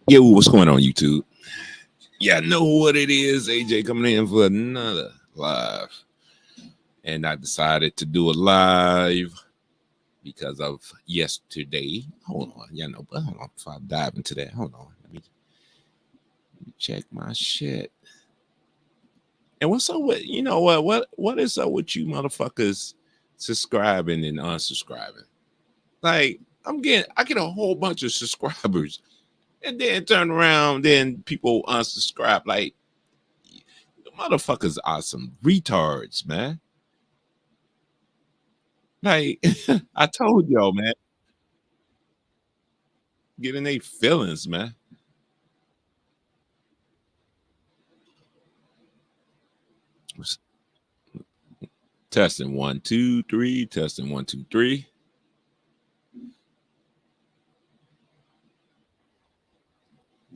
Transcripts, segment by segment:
Yo, what's going on, YouTube? Yeah, I know what it is. AJ coming in for another live. And I decided to do a live because of yesterday. Hold on. Yeah, no, but hold on. Before I dive into that, hold on. Let me check my shit. And what's up with, you know what is up with you motherfuckers subscribing and unsubscribing? Like, I get a whole bunch of subscribers and then turn around, then people unsubscribe. Like, the motherfuckers are some retards, man. Like, I told y'all, man, getting their feelings, man. Testing one, two, three. Testing one, two, three.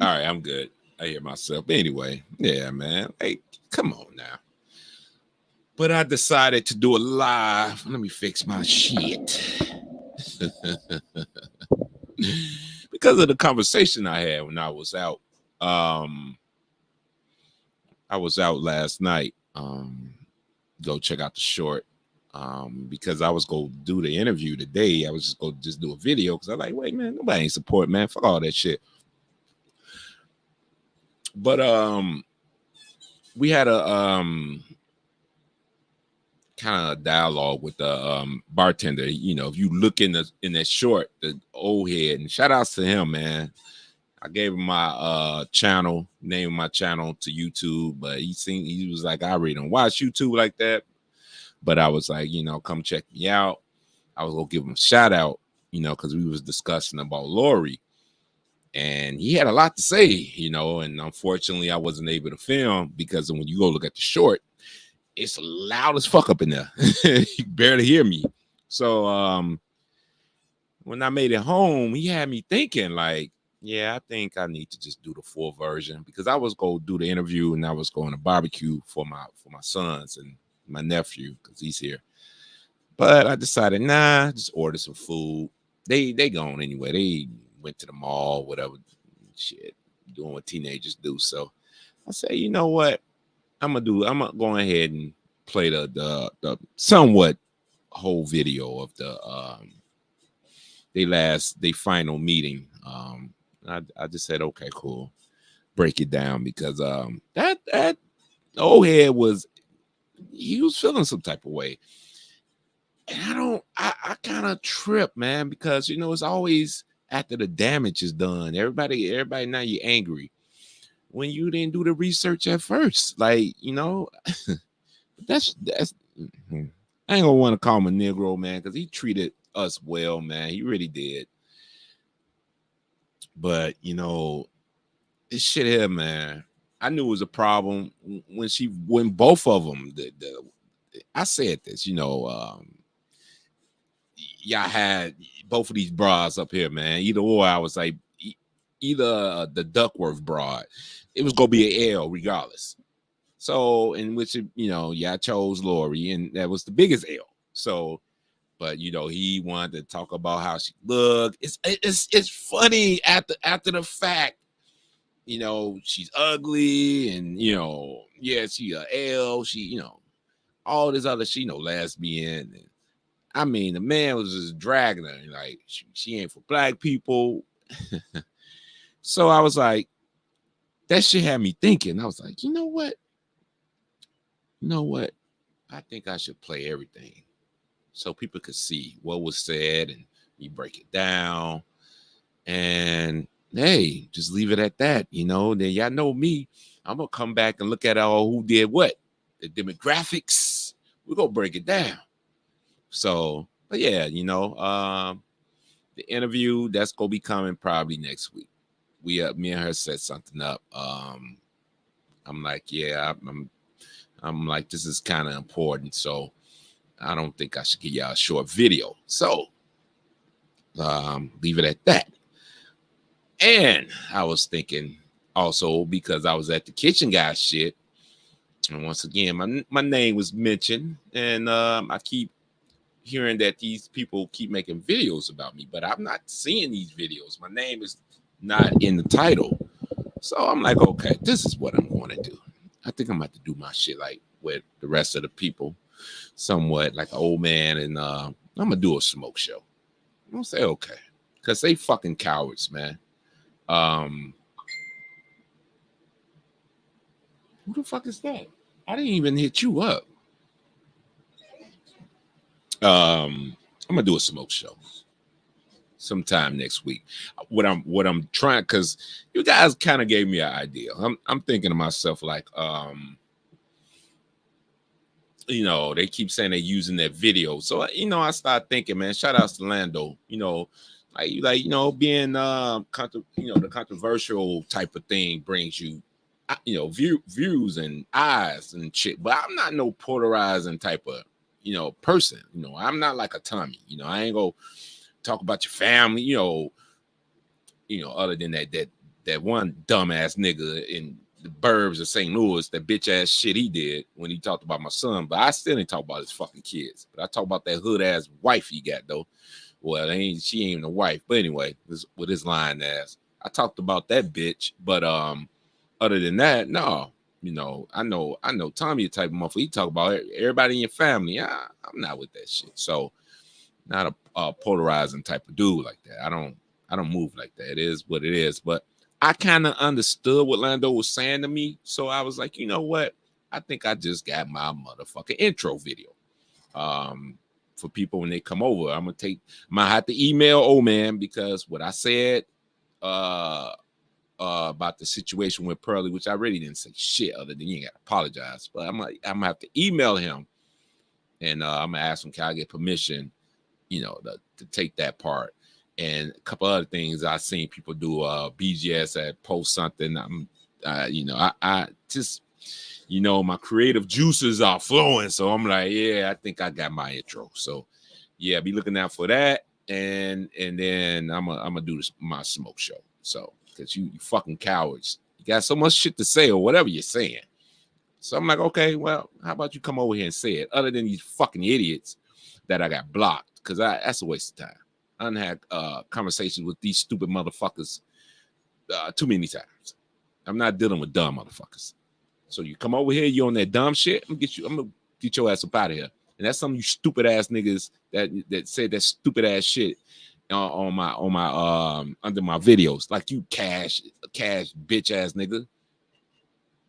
All right, I'm good. I hear myself. Anyway, yeah, man. Hey, come on now. But I decided to do a live. Let me fix my shit. Because of the conversation I had when I was out. Um, I was out last night. Go check out the short. Because I was gonna do the interview today. I was just gonna just do a video because I'm like, wait, man, nobody ain't support, man. Fuck all that shit. But we had a kind of dialogue with the bartender. You know, if you look in that short, the old head, and shout outs to him, man. I gave him my channel, name of my channel to YouTube, but he was like, I already don't watch YouTube like that. But I was like, come check me out. I was gonna give him a shout out, because we was discussing about Lori. And he had a lot to say, and unfortunately I wasn't able to film because when you go look at the short, it's loud as fuck up in there. You barely hear me. So when I made it home, he had me thinking like, yeah, I think I need to just do the full version because I was going to do the interview and I was going to barbecue for my sons and my nephew because he's here. But I decided, nah, just order some food. They gone anyway. They went to the mall, whatever shit, doing what teenagers do. So I say, you know what? I'm gonna go ahead and play the somewhat whole video of they final meeting. I just said, okay, cool. Break it down because that old head he was feeling some type of way. And I kind of trip, man, because it's always after the damage is done. Everybody now you're angry when you didn't do the research at first. Like, that's I ain't gonna want to call him a Negro, man, because he treated us well, man. He really did. But this shit here, man. I knew it was a problem when both of them. I said this, y'all had both of these bras up here, man. Either or, I was like, either the Duckworth broad, it was gonna be an L regardless. So, in which y'all chose Lori, and that was the biggest L. So, but he wanted to talk about how she looked. It's funny after the fact. She's ugly, and yeah, she a L. She all this other lesbian. And, I mean, the man was just dragging her, like she ain't for black people. So I was like, that shit had me thinking. I was like, you know what? I think I should play everything so people could see what was said and you break it down. And hey, just leave it at that. Then y'all know me. I'm gonna come back and look at all who did what, the demographics. We're gonna break it down. So, but yeah, the interview that's gonna be coming probably next week. Me and her set something up. I'm like, yeah, I'm like, this is kind of important, so I don't think I should give y'all a short video. So, leave it at that. And I was thinking also because I was at the kitchen guy shit, and once again, my name was mentioned, and I keep hearing that these people keep making videos about me, but I'm not seeing these videos. My name is not in the title. So I'm like, okay, this is what I'm going to do. I think I'm about to do my shit like with the rest of the people, somewhat like an old man, and I'm gonna do a smoke show. I'm gonna say okay, cause they fucking cowards, man. Um, who the fuck is that? I didn't even hit you up. I'm gonna do a smoke show sometime next week. What I'm trying, because you guys kind of gave me an idea. I'm thinking to myself like, they keep saying they're using that video. So I start thinking, man, shout outs to Lando, being the controversial type of thing brings you views and eyes and shit. But I'm not no polarizing type of person. I'm not like a Tommy. I ain't gonna talk about your family, other than that one dumbass nigga in the burbs of St. Louis, that bitch ass shit he did when he talked about my son. But I still ain't talk about his fucking kids. But I talk about that hood ass wife he got though. Well, she ain't even a wife. But anyway, with his lying ass, I talked about that bitch. But other than that, no. I know Tommy the type of motherfucker. He talk about everybody in your family. I'm not with that shit. So not a polarizing type of dude like that. I don't move like that. It is what it is. But I kind of understood what Lando was saying to me. So I was like, you know what? I think I just got my motherfucking intro video. For people when they come over. I'm gonna have to email old man, because what I said about the situation with Pearly, which I really didn't say shit other than you ain't gotta apologize. But I'm gonna have to email him, and I'm gonna ask him, can I get permission, to take that part. And a couple other things I've seen people do. BGS at post something. I just, my creative juices are flowing. So I'm like, yeah, I think I got my intro. So yeah, be looking out for that. And then I'm gonna do my smoke show. So because you fucking cowards, you got so much shit to say or whatever you're saying. So I'm like, okay, well, how about you come over here and say it? Other than these fucking idiots that I got blocked, because that's a waste of time. I done had conversations with these stupid motherfuckers too many times. I'm not dealing with dumb motherfuckers. So you come over here, you on that dumb shit. I'm gonna get your ass up out of here. And that's some of you stupid ass niggas that said that stupid ass shit on my under my videos. Like you cash bitch ass nigga.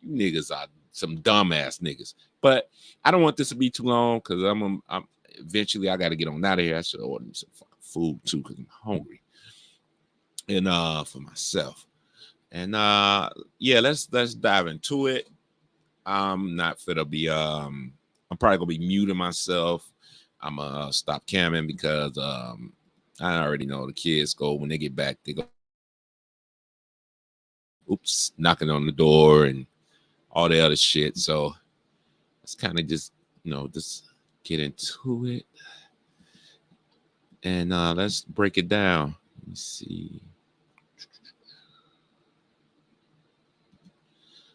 You niggas are some dumb ass niggas. But I don't want this to be too long, because I'm eventually I got to get on out of here. I should order me some fucking food too, because I'm hungry. And for myself. And yeah, let's dive into it. I'm not fit to be I'm probably gonna be muting myself. I'm gonna stop camming, because I already know the kids go, when they get back, they go knocking on the door and all the other shit. So let's kind of just just get into it, and let's break it down. Let me see.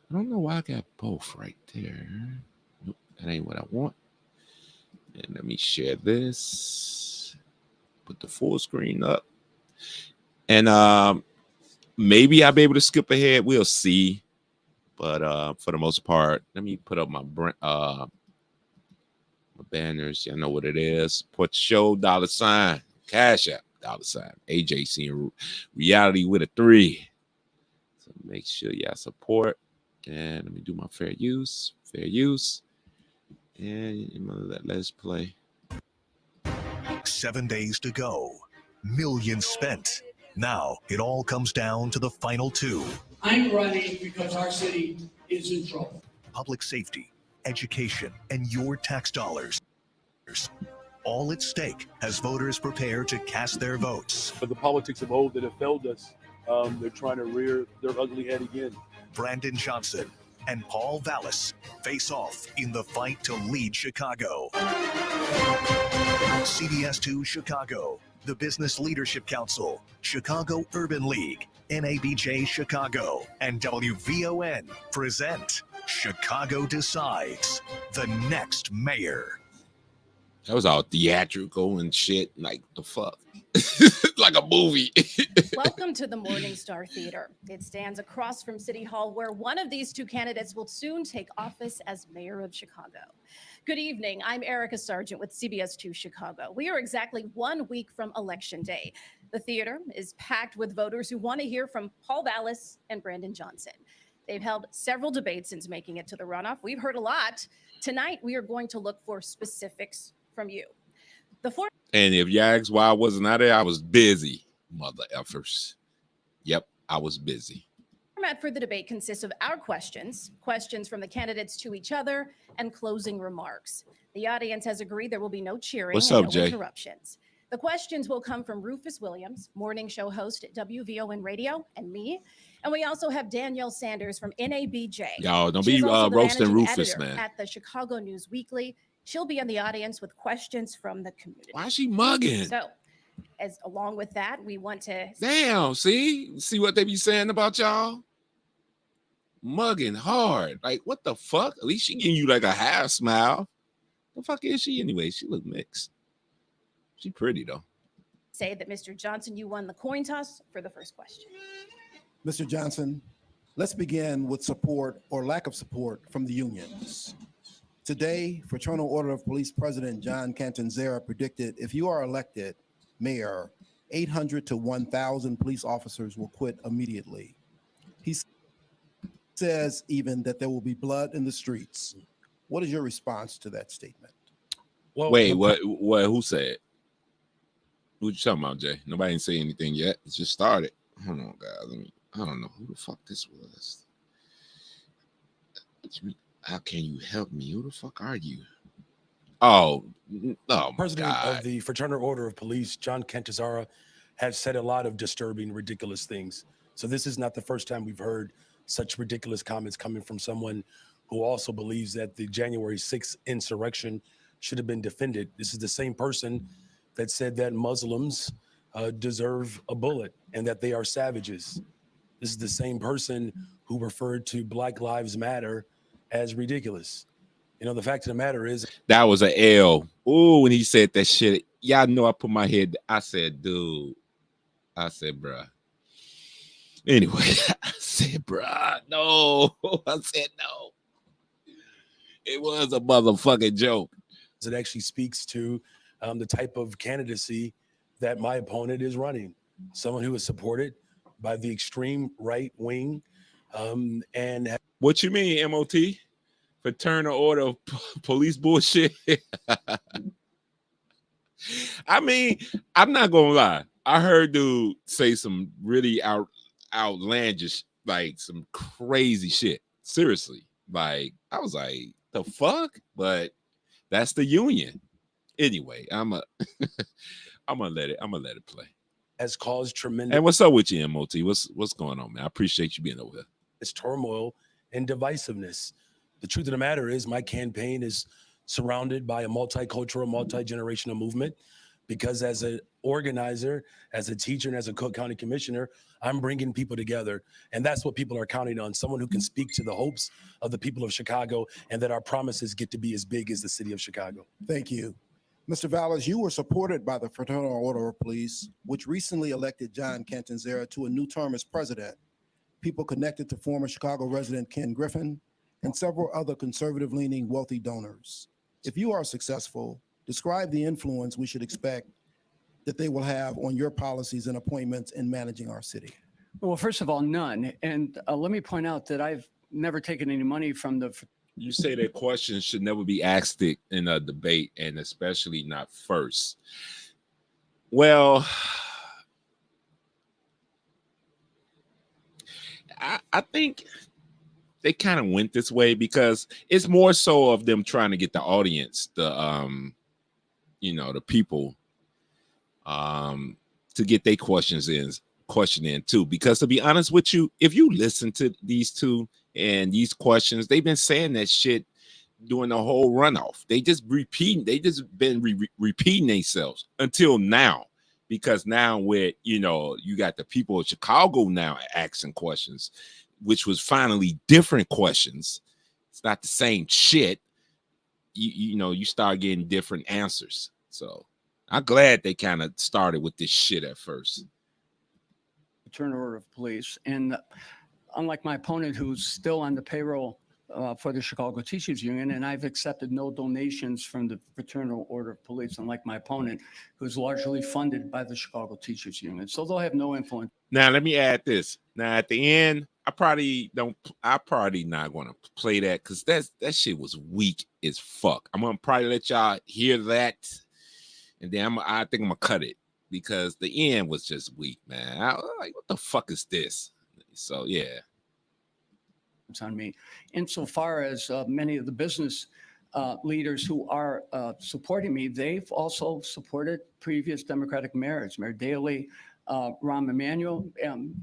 I don't know why I got both right there. Nope, that ain't what I want. And let me share this. Put the full screen up. And maybe I'll be able to skip ahead. We'll see. But for the most part, let me put up my banners. Y'all know what it is. Support the show, $, Cash App, $, AJ seeing reality with a 3. So make sure y'all support. And let me do my fair use. And let's play. 7 days to go. Millions spent. Now it all comes down to the final 2. I'm running because our city is in trouble. Public safety, education, and your tax dollars. All at stake as voters prepare to cast their votes. But the politics of old that have failed us, they're trying to rear their ugly head again. Brandon Johnson and Paul Vallas face off in the fight to lead Chicago. CBS2 Chicago, the Business Leadership Council, Chicago Urban League, NABJ Chicago, and WVON present Chicago Decides, the next mayor. That was all theatrical and shit. Like the fuck, like a movie. Welcome to the Morning Star Theater. It stands across from City Hall, where one of these two candidates will soon take office as mayor of Chicago. Good evening. I'm Erica Sargent with CBS 2 Chicago. We are exactly 1 week from Election Day. The theater is packed with voters who want to hear from Paul Vallas and Brandon Johnson. They've held several debates since making it to the runoff. We've heard a lot. Tonight, we are going to look for specifics from you. And if you ask why I wasn't out there, I was busy, mother effers. Yep, I was busy. The format for the debate consists of our questions from the candidates to each other, and closing remarks. The audience has agreed there will be no cheering What's and up, no Jay? interruptions. The questions will come from Rufus Williams, morning show host at WVON Radio, and me. And we also have Danielle Sanders from NABJ. Y'all don't She be is also the roasting managing Rufus, editor man. at the Chicago News Weekly. She'll be in the audience with questions from the community. Why is she mugging? So, as along with that, we want to Damn, see what they be saying about y'all? Mugging hard. Like, what the fuck? At least she giving you like a half smile. The fuck is she anyway? She look mixed. She pretty though. say that Mr. Johnson, you won the coin toss for the first question. Mr. Johnson, let's begin with support or lack of support from the unions. Today, Fraternal Order of Police President John Catanzara predicted if you are elected mayor, 800 to 1,000 police officers will quit immediately. He says even that there will be blood in the streets. What is your response to that statement? Well, wait, what? Who said? What you talking about, Jay? Nobody ain't say anything yet. It just started. Hold on, guys. I don't know who the fuck this was. How can you help me? Who the fuck are you? Oh, President God. of the Fraternal Order of Police, John Catanzara, has said a lot of disturbing, ridiculous things. So this is not the first time we've heard such ridiculous comments coming from someone who also believes that the January 6th insurrection should have been defended. This is the same person that said that Muslims deserve a bullet and that they are savages. This is the same person who referred to Black Lives Matter as ridiculous. You know, the fact of the matter is that was an L. Ooh, when he said that shit, y'all know I put my head. I said, dude. I said, bruh. Anyway, I said, bruh. No. I said no. It was a motherfucking joke. it actually speaks to the type of candidacy that my opponent is running. Someone who is supported by the extreme right wing. And what you mean, MOT? Fraternal Order of Police bullshit? I mean, I'm not gonna lie. I heard dude say some really outlandish, like some crazy shit. Seriously. Like, I was like, the fuck? But that's the union. Anyway, I'm gonna let it play. Has caused tremendous. And what's up with you, MOT? What's going on, man? I appreciate you being over here. It's turmoil and divisiveness. The truth of the matter is my campaign is surrounded by a multicultural, multi-generational movement because as an organizer, as a teacher, and as a Cook County commissioner, I'm bringing people together. And that's what people are counting on, someone who can speak to the hopes of the people of Chicago and that our promises get to be as big as the city of Chicago. Thank you. Mr. Vallas, you were supported by the Fraternal Order of Police, which recently elected John Catanzara to a new term as president. People connected to former Chicago resident Ken Griffin and several other conservative-leaning wealthy donors. If you are successful, describe the influence we should expect that they will have on your policies and appointments in managing our city. Well, first of all, none. And let me point out that I've never taken any money from the... You say that questions should never be asked in a debate, and especially not first. Well, I think they kind of went this way because it's more so of them trying to get the audience, the people, to get their question in too. Because to be honest with you, if you listen to these two and these questions, they've been saying that shit during the whole runoff. They just been repeating themselves until now. Because now you got the people of Chicago now asking questions, which was finally different questions. It's not the same shit. You start getting different answers. So I'm glad they kind of started with this shit at first. Fraternal Order of Police. And unlike my opponent, who's still on the payroll for the Chicago Teachers Union, and I've accepted no donations from the Fraternal Order of Police, unlike my opponent, who's largely funded by the Chicago Teachers Union. So they'll have no influence. Now let me add this. Now at the end, I probably not gonna play that because that shit was weak as fuck. I'm gonna probably let y'all hear that, and then I think I'm gonna cut it because the end was just weak, man. I was like, what the fuck is this? So yeah. On me. Insofar as many of the business leaders who are supporting me, they've also supported previous Democratic mayors, Mayor Daley, Rahm Emanuel.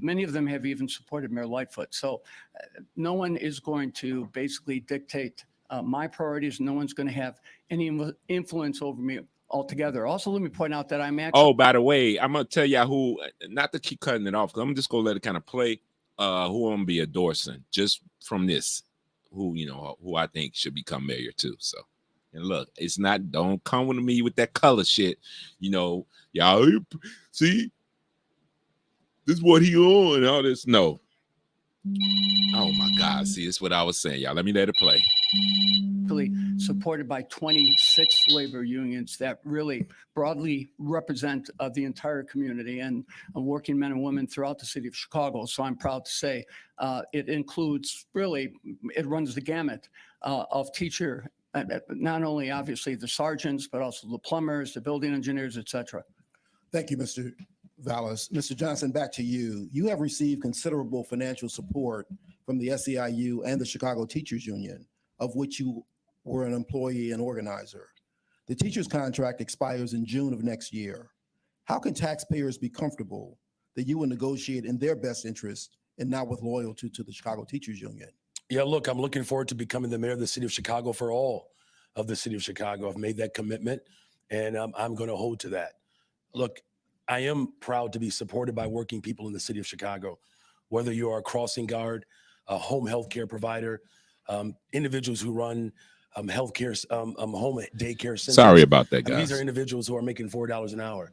Many of them have even supported Mayor Lightfoot. So no one is going to basically dictate my priorities. No one's going to have any influence over me altogether. Also, let me point out that I'm actually. Oh, by the way, I'm gonna tell y'all who, not to keep cutting it off, because I'm just gonna let it kind of play. Who I'm gonna be endorsing just from this, who I think should become mayor too. So, and look, it's not, don't come with me with that color shit. Y'all see, this is what he on and all this. No. Oh my God. See, it's what I was saying, y'all. Let it play. Supported by 26 labor unions that really broadly represent the entire community and working men and women throughout the city of Chicago. So I'm proud to say it includes, really, it runs the gamut of teacher, not only obviously the sergeants, but also the plumbers, the building engineers, et cetera. Thank you, Mr. Vallas. Mr. Johnson, back to you. You have received considerable financial support from the SEIU and the Chicago Teachers Union, of which you were an employee and organizer. The teacher's contract expires in June of next year. How can taxpayers be comfortable that you will negotiate in their best interest and not with loyalty to the Chicago Teachers Union? Yeah, look, I'm looking forward to becoming the mayor of the city of Chicago for all of the city of Chicago. I've made that commitment, and I'm going to hold to that. Look, I am proud to be supported by working people in the city of Chicago, whether you are a crossing guard, a home health care provider, individuals who run healthcare, home daycare centers. Sorry about that, guys. These are individuals who are making $4 an hour.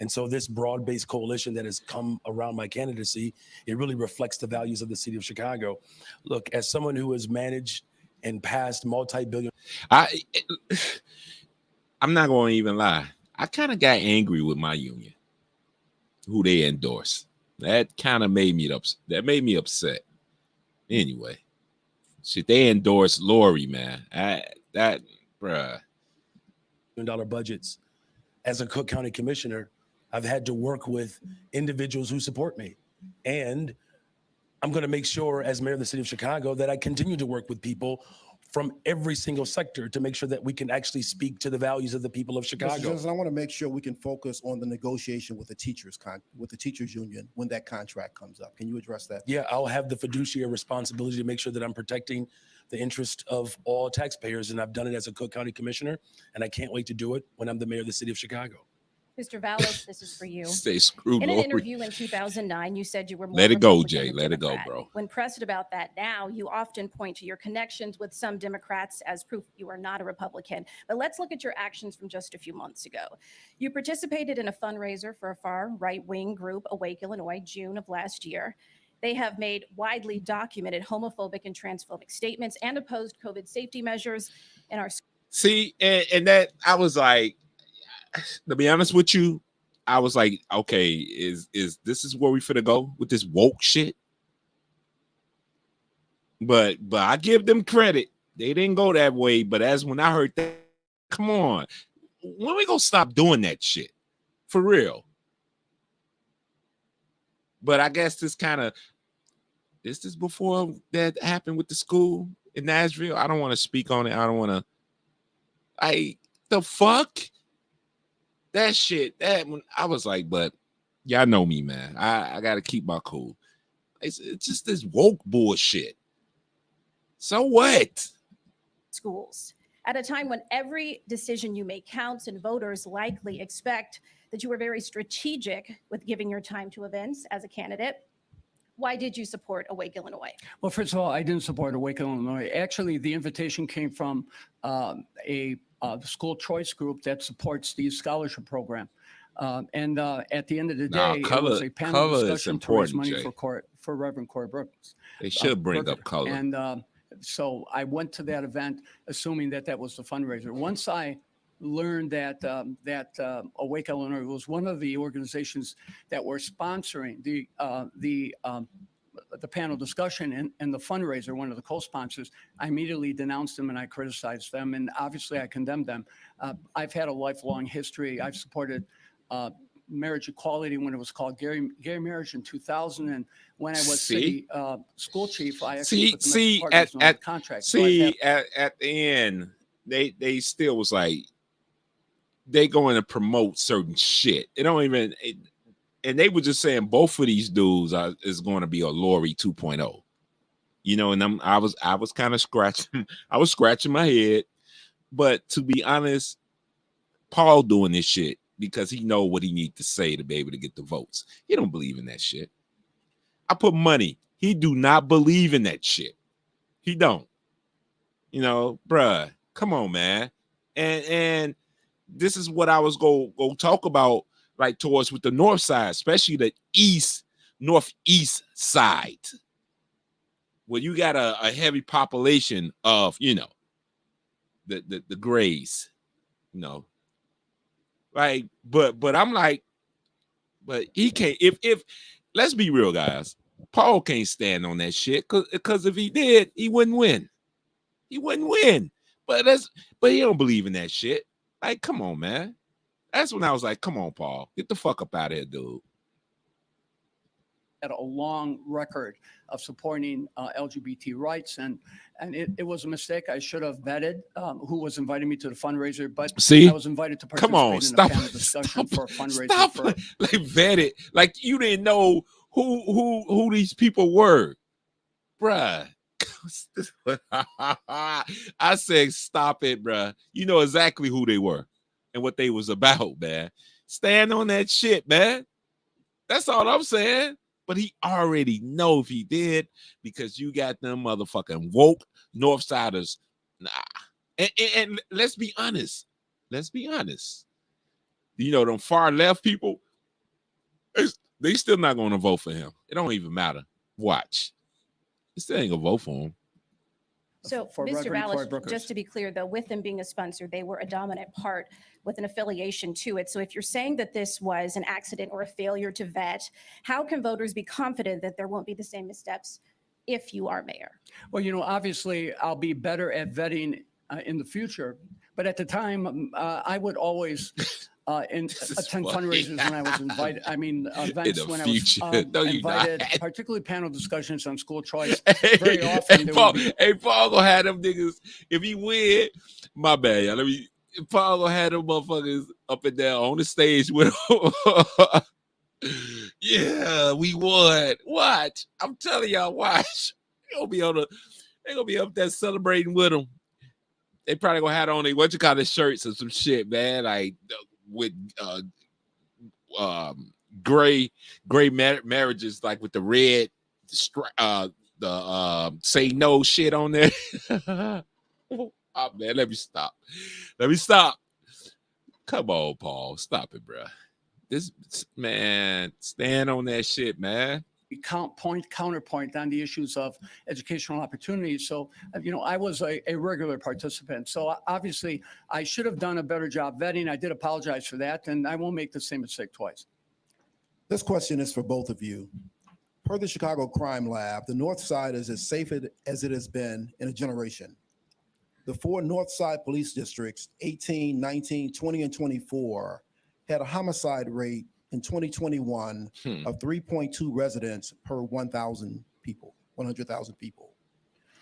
And so this broad-based coalition that has come around my candidacy, it really reflects the values of the city of Chicago. Look, as someone who has managed and passed multi-billion. I'm not going to even lie. I kind of got angry with my union, who they endorsed. That kind of made me upset. Anyway, shit, they endorsed Lori, man. That, bruh. $1 million budgets. As a Cook County commissioner, I've had to work with individuals who support me. And I'm going to make sure, as mayor of the city of Chicago, that I continue to work with people from every single sector to make sure that we can actually speak to the values of the people of Chicago. Mr. Johnson, I want to make sure we can focus on the negotiation with the teachers union when that contract comes up. Can you address that? Yeah, I'll have the fiduciary responsibility to make sure that I'm protecting the interest of all taxpayers, and I've done it as a Cook County commissioner, and I can't wait to do it when I'm the mayor of the city of Chicago. Mr. Vallas, this is for you. Stay screwed. In an interview in 2009, you said you were more Let it go, Republican Jay. than Let it go, Democrat. bro. When pressed about that now, you often point to your connections with some Democrats as proof you are not a Republican. But let's look at your actions from just a few months ago. You participated in a fundraiser for a far right-wing group, Awake Illinois, June of last year. They have made widely documented homophobic and transphobic statements and opposed COVID safety measures in our schools. See, and that I was like, to be honest with you, I was like, okay, is this is where we finna go with this woke shit? But I give them credit. They didn't go that way. But as when I heard that, come on, when we gonna stop doing that shit? For real. But I guess this is before that happened with the school in Nashville. I don't want to speak on it. I don't want to. The fuck? That shit, that when I was like, but y'all know me, man. I gotta keep my cool. It's just this woke bullshit. So what? Schools at a time when every decision you make counts and voters likely expect that you were very strategic with giving your time to events as a candidate. Why did you support Awake Illinois? Well, first of all, I didn't support Awake Illinois. Actually, the invitation came from the school choice group that supports the scholarship program. And at the end of the Nah, day, it was a panel color is discussion to raise important, money Jay. for Reverend Corey Brooks. They should bring Burkett. up color. And so I went to that event assuming that that was the fundraiser. Once I learned that Awake Illinois was one of the organizations that were sponsoring the panel discussion and the fundraiser, one of the co-sponsors, I immediately denounced them and I criticized them. And obviously I condemned them. I've had a lifelong history. I've supported marriage equality when it was called gay marriage in 2000. And when I was city school chief, I actually put the partners on the contract. At the end, they still was like, they going to promote certain shit. It don't even, and they were just saying both of these dudes is going to be a Lori 2.0. You know, and I was kind of scratching, I was scratching my head. But to be honest, Paul doing this shit because he know what he need to say to be able to get the votes. He don't believe in that shit. I put money. He do not believe in that shit. He don't. You know, bruh, come on, man. And this is what I was go talk about, like towards with the north side, especially the northeast side, where you got a heavy population of, you know, the grays, you know. Like, but I'm like, but he can't, if let's be real, guys, Paul can't stand on that shit, because if he did, he wouldn't win. He wouldn't win. But he don't believe in that shit. Like, come on, man. That's when I was like, come on, Paul, get the fuck up out of here, dude. Had a long record of supporting LGBT rights, and it was a mistake. I should have vetted who was inviting me to the fundraiser, but I was invited to participate in a panel discussion for a fundraiser. Like vetted, like you didn't know who these people were, bruh. I said, stop it, bruh. You know exactly who they were and what they was about, man. Stand on that shit, man. That's all I'm saying. But he already know if he did, because you got them motherfucking woke Northsiders. Nah. And let's be honest. Let's be honest. You know, them far left people, they still not going to vote for him. It don't even matter. Watch. They still ain't going to vote for him. So, for Mr. Reverend Corey Vallas, Brooks. just to be clear, though, with them being a sponsor, they were a dominant part with an affiliation to it. So if you're saying that this was an accident or a failure to vet, how can voters be confident that there won't be the same missteps if you are mayor? Well, you know, obviously, I'll be better at vetting in the future. But at the time, I would always attend fundraisers when I was invited. I mean, events when I was invited, particularly panel discussions on school choice. Very often, Paul gonna have them niggas. If he win, my bad, y'all. Paul gonna have them motherfuckers up and down on the stage with him. Yeah, we won. Watch, I'm telling y'all, watch. They gonna be up there celebrating with them. They probably gonna have on their shirts or some shit, man. Like with gray marriages, like with the red say no shit on there. Oh man, let me stop. Come on, Paul, stop it, bro. This man, stand on that shit, man. Counterpoint on the issues of educational opportunities. So, you know, I was a regular participant. So obviously I should have done a better job vetting. I did apologize for that, and I won't make the same mistake twice. This question is for both of you. Per the Chicago Crime Lab, the North Side is as safe as it has been in a generation. The 4 North Side police districts, 18, 19, 20, and 24, had a homicide rate in 2021 of 3.2 residents per 100,000 people.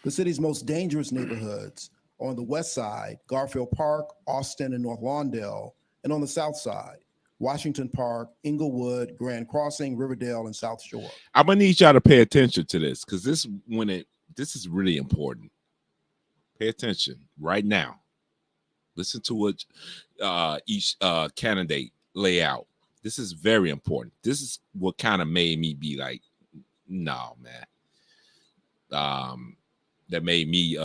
The city's most dangerous neighborhoods are on the west side, Garfield Park, Austin, and North Lawndale, and on the south side, Washington Park, Inglewood, Grand Crossing, Riverdale, and South Shore. I'm gonna need y'all to pay attention to this, because this is really important. Pay attention right now. Listen to what each candidate lay out. This is very important. This is what kind of made me be like, no, man. That made me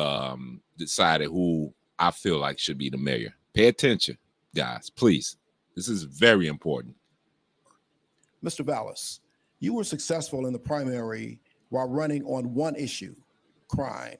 decided who I feel like should be the mayor. Pay attention, guys, please. This is very important. Mr. Vallas, you were successful in the primary while running on one issue, crime.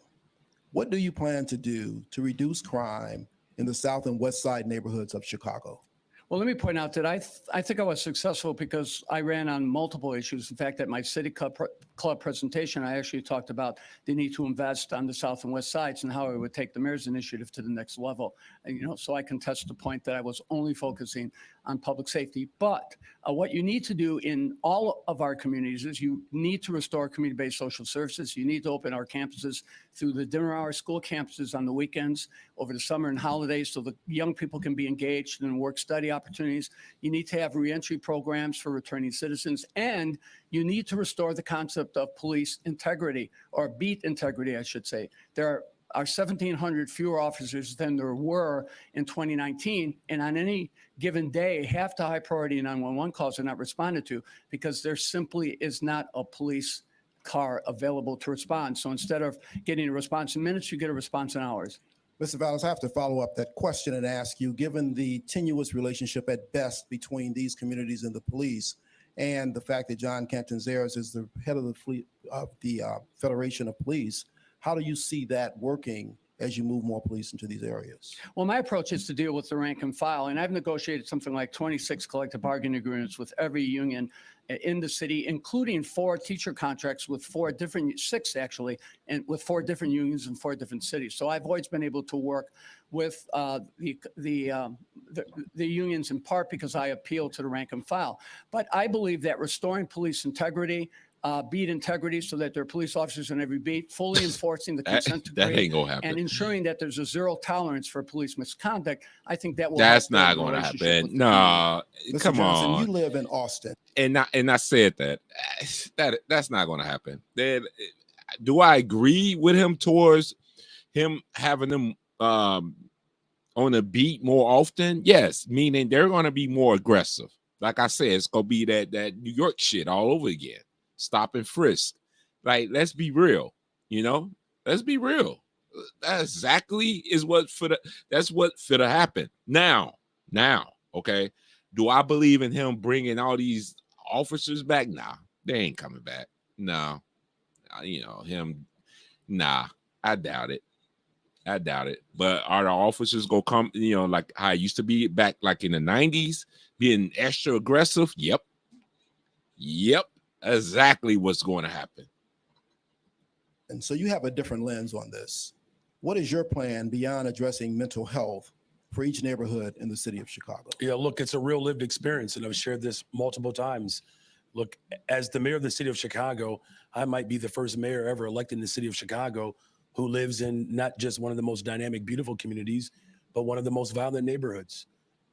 What do you plan to do to reduce crime in the South and West Side neighborhoods of Chicago? Well, let me point out that I think I was successful because I ran on multiple issues. In fact, at my City Club presentation, I actually talked about the need to invest on the South and West Sides and how I would take the mayor's initiative to the next level. And, so I contest the point that I was only focusing on public safety. But what you need to do in all of our communities is you need to restore community-based social services. You need to open our campuses through the dinner hour school campuses on the weekends, over the summer and holidays, so the young people can be engaged in work-study opportunities. You need to have reentry programs for returning citizens, and you need to restore the concept of police integrity, or beat integrity, I should say. There are 1,700 fewer officers than there were in 2019. And on any given day, half the high priority 911 calls are not responded to because there simply is not a police car available to respond. So instead of getting a response in minutes, you get a response in hours. Mr. Vallas, I have to follow up that question and ask you, given the tenuous relationship at best between these communities and the police, and the fact that John Catanzeras is the head of the Federation of Police, how do you see that working as you move more police into these areas? Well, my approach is to deal with the rank and file, and I've negotiated something like 26 collective bargaining agreements with every union in the city, including 4 teacher contracts with 6 actually, and with 4 different unions in 4 different cities. So I've always been able to work with the unions in part because I appeal to the rank and file. But I believe that restoring police integrity, beat integrity so that there are police officers in every beat, fully enforcing the consent decree, that ain't gonna happen, and ensuring that there's a zero tolerance for police misconduct. I think that will. That's not gonna happen. No, come Johnson, on. you live in Austin, and I said that's not gonna happen. Then, do I agree with him towards him having them on a beat more often? Yes, meaning they're gonna be more aggressive. Like I said, it's gonna be that New York shit all over again. Stop and frisk. Like, let's be real, let's be real. That exactly is that's what finna happen. Now, okay. Do I believe in him bringing all these officers back? Nah, they ain't coming back. No, him. Nah, I doubt it. But are the officers gonna come? Like how it used to be back, like in the 90s, being extra aggressive? Yep. Exactly what's going to happen. and so you have a different lens on this. What is your plan beyond addressing mental health for each neighborhood in the city of Chicago? Yeah, look, it's a real lived experience, and I've shared this multiple times. Look, as the mayor of the city of Chicago, I might be the first mayor ever elected in the city of Chicago who lives in not just one of the most dynamic, beautiful communities, but one of the most violent neighborhoods.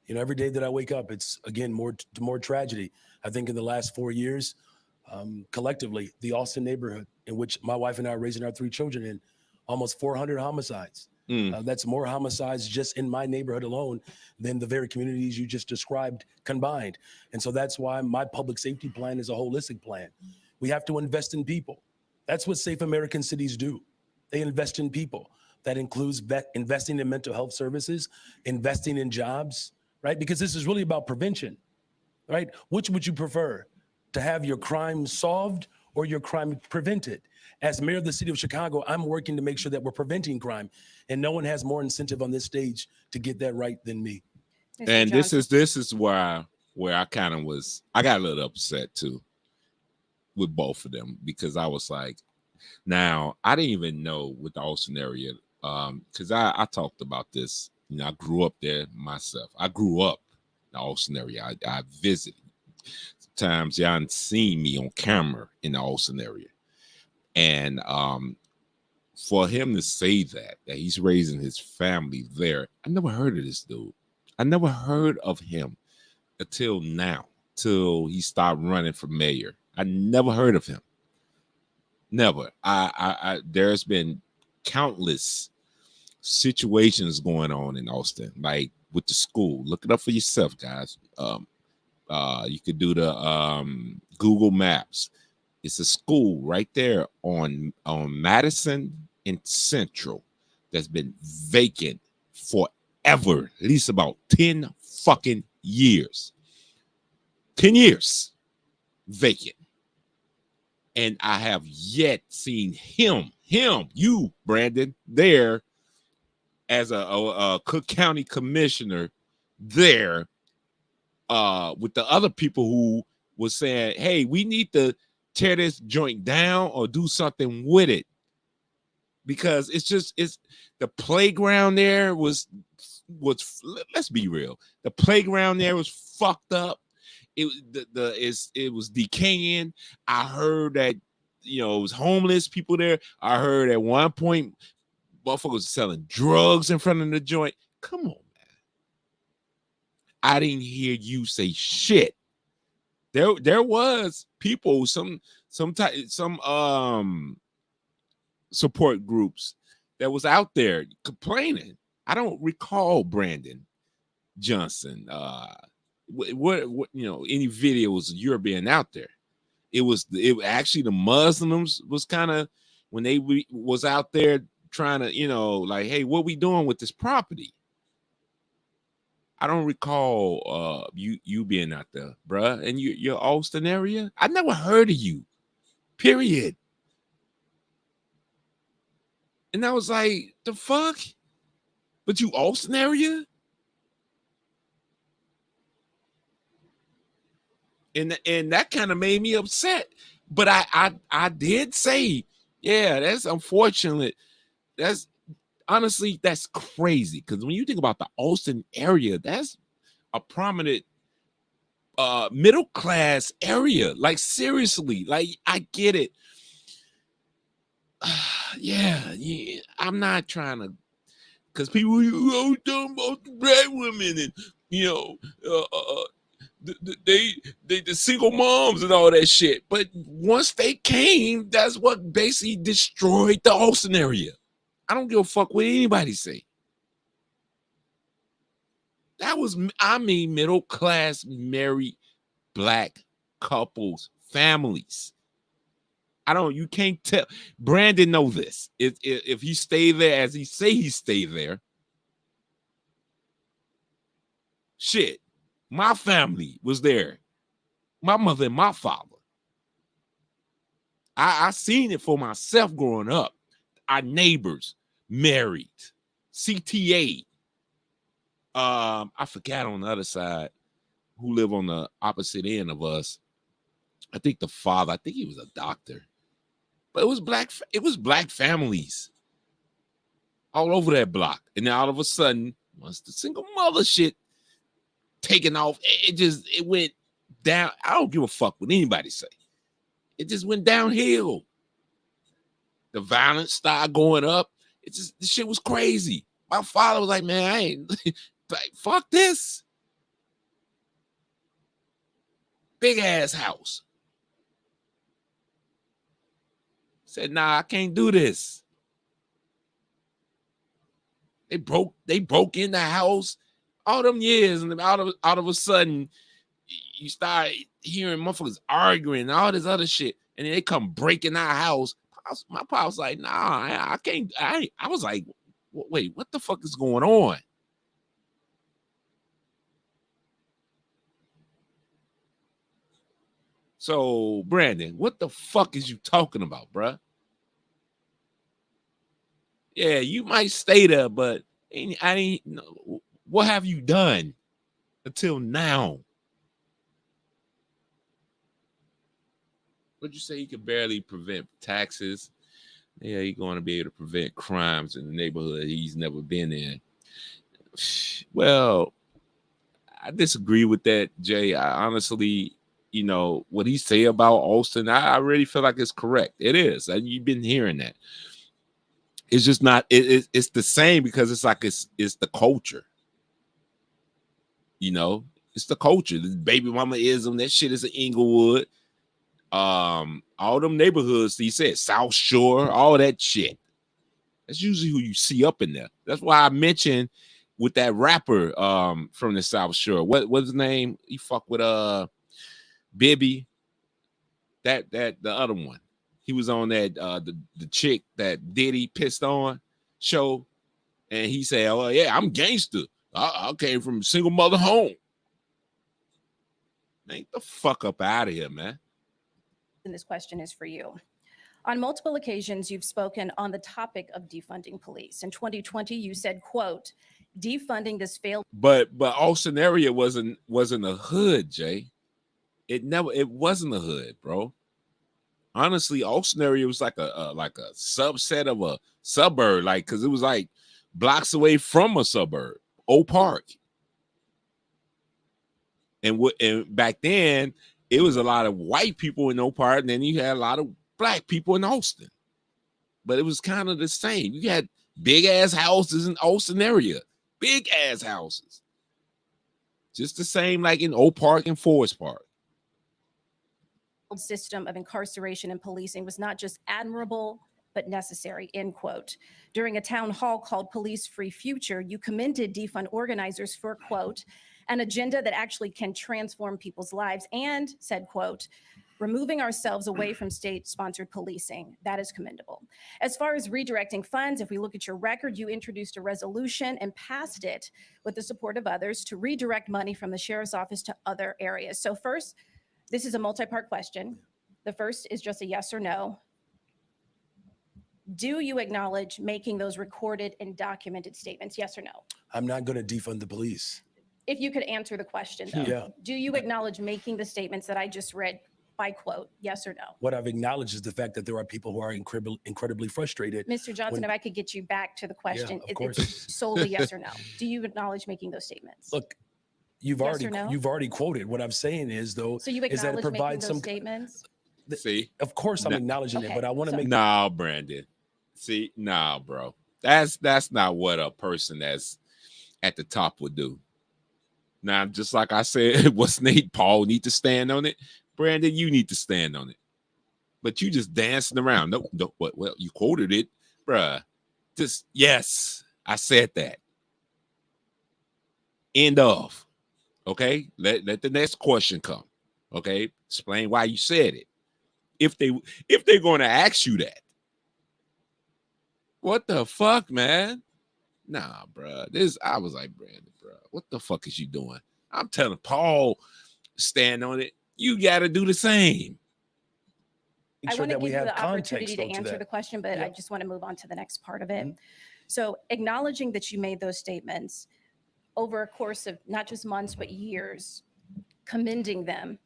Every day that I wake up, it's, again, more tragedy. I think in the last 4 years, collectively, the Austin neighborhood, in which my wife and I are raising our 3 children in, almost 400 homicides. That's more homicides just in my neighborhood alone than the very communities you just described combined. And so that's why my public safety plan is a holistic plan. We have to invest in people. That's what safe American cities do. They invest in people. That includes investing in mental health services, investing in jobs, right? Because this is really about prevention, right? Which would you prefer? To have your crime solved or your crime prevented? As mayor of the city of Chicago, I'm working to make sure that we're preventing crime, and no one has more incentive on this stage to get that right than me. And this is where I kind of I got a little upset too with both of them, because I was like, now I didn't even know with the Austin area, because I talked about this. I grew up there myself. I grew up in the Austin area. I visited. Times y'all seen me on camera in the Austin area, and for him to say that he's raising his family there, I never heard of this dude. I never heard of him until now, till he stopped running for mayor. I never heard of him. Never. I there's been countless situations going on in Austin, like with the school. Look it up for yourself, guys. You could do the Google Maps. It's a school right there on Madison and Central that's been vacant forever, at least about 10 fucking years. 10 years. vacant. And I have yet seen you, Brandon, there as a Cook County commissioner there with the other people who was saying, hey, we need to tear this joint down or do something with it. Because it's the playground there was let's be real. The playground there was fucked up. It was decaying. I heard that it was homeless people there. I heard at one point motherfuckers was selling drugs in front of the joint. Come on, man. I didn't hear you say shit. There was people, some support groups that was out there complaining. I don't recall Brandon Johnson what any videos of you being out there. It actually the Muslims was kind of when they was out there trying to like, hey, what we doing with this property? I don't recall you being out there, bruh. And your Austin area, I never heard of you, period. And I was like, the fuck? But you Austin area? And that kind of made me upset. But I did say, yeah, that's unfortunate. That's honestly, that's crazy. Because when you think about the Austin area, that's a prominent middle class area. Like, seriously, like, I get it. Yeah, I'm not trying to, because people you talking about the black women and the single moms and all that shit. But once they came, that's what basically destroyed the Austin area. I don't give a fuck what anybody say. That was, middle class married black couples, families. You can't tell. Brandon know this. If he stayed there as he say he stayed there, shit, my family was there. My mother and my father. I seen it for myself growing up. Our neighbors married. CTA. I forgot on the other side who live on the opposite end of us. I think the father, I think he was a doctor. But it was black families all over that block. And then all of a sudden, once the single mother shit taken off, it went down. I don't give a fuck what anybody say. It just went downhill. The violence started going up. The shit was crazy. My father was like, man, I ain't like, fuck this. Big ass house. Said, nah, I can't do this. They broke in the house all them years, and out of a sudden, you start hearing motherfuckers arguing and all this other shit, and then they come breaking our house. My pop was like, nah, I can't. I was like, wait, what the fuck is going on? So, Brandon, what the fuck is you talking about, bruh? Yeah, you might stay there, but what have you done until now? Would you say you could barely prevent taxes? Yeah, you're going to be able to prevent crimes in the neighborhood he's never been in. Well, I disagree with that, Jay. I honestly, what he say about Austin, I really feel like it's correct. It is. You've been hearing that. It's just not. It's the same because it's like it's the culture. It's the culture. The baby mama-ism. That shit is in Inglewood. All them neighborhoods. He said South Shore. All that shit. That's usually who you see up in there. That's why I mentioned with that rapper from the South Shore. What's his name? He fuck with Bibby. That the other one. He was on that the chick that Diddy pissed on show, and he said, "Oh yeah, I'm gangster. I came from a single mother home." Man, get the fuck up out of here, man. and this question is for you. On multiple occasions, you've spoken on the topic of defunding police. In 2020, you said, quote, defunding this failed. But Austin area wasn't a hood, Jay. It wasn't a hood, bro. Honestly, Austin area was like a subset of a suburb, like, because it was like blocks away from a suburb, Oak Park. And back then, it was a lot of white people in Oak Park, and then you had a lot of black people in Austin. But it was kind of the same. You had big ass houses in Austin area, big ass houses. Just the same like in Oak Park and Forest Park. System of incarceration and policing was not just admirable, but necessary, end quote. During a town hall called Police Free Future, you commended defund organizers for, quote, an agenda that actually can transform people's lives, and said, quote, removing ourselves away from state-sponsored policing. That is commendable. As far as redirecting funds, if we look at your record, you introduced a resolution and passed it with the support of others to redirect money from the sheriff's office to other areas. So first, this is a multi-part question. The first is just a yes or no. Do you acknowledge making those recorded and documented statements? Yes or no? I'm not going to defund the police. If you could answer the question, though. Yeah. Do you acknowledge making the statements that I just read by quote, yes or no? What I've acknowledged is the fact that there are people who are incredibly frustrated. Mr. Johnson, if I could get you back to the question, of course. it's solely yes or no. Do you acknowledge making those statements? Look, you've Yes or no? already quoted. What I'm saying is, though, So you is that it acknowledge making provides those some statements? See, Of course, I'm No. acknowledging it, Okay, but I want to so- make nah, Brandon. See, nah, bro. That's not what a person that's at the top would do. Now, just like I said, what's Nate Paul need to stand on it? Brandon, you need to stand on it. But you just dancing around. No, what? Well, you quoted it, bruh. Just yes, I said that. End of. Okay, let the next question come. Okay, explain why you said it. If they're going to ask you that, what the fuck, man? Nah, bruh. I was like, Brandon, bruh, what the fuck is you doing? I'm telling Paul, stand on it. You got to do the same. I sure want to that give we you have the context opportunity to though, answer that. the question, but I Yeah. just want to move on to the next part of it. Mhm. So acknowledging that you made those statements over a course of not just months, but years, commending them,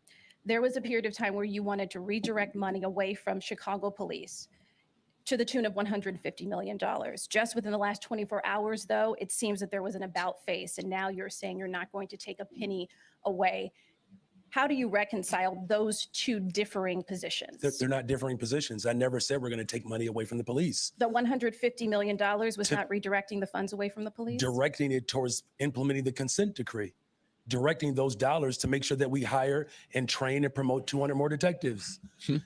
there was a period of time where you wanted to redirect money away from Chicago police to the tune of $150 million. Just within the last 24 hours, though, it seems that there was an about face, and now you're saying you're not going to take a penny away. How do you reconcile those two differing positions? They're not differing positions. I never said we're going to take money away from the police. The $150 million was To- not redirecting the funds away from the police? Directing it towards implementing the consent decree, directing those dollars to make sure that we hire and train and promote 200 more detectives,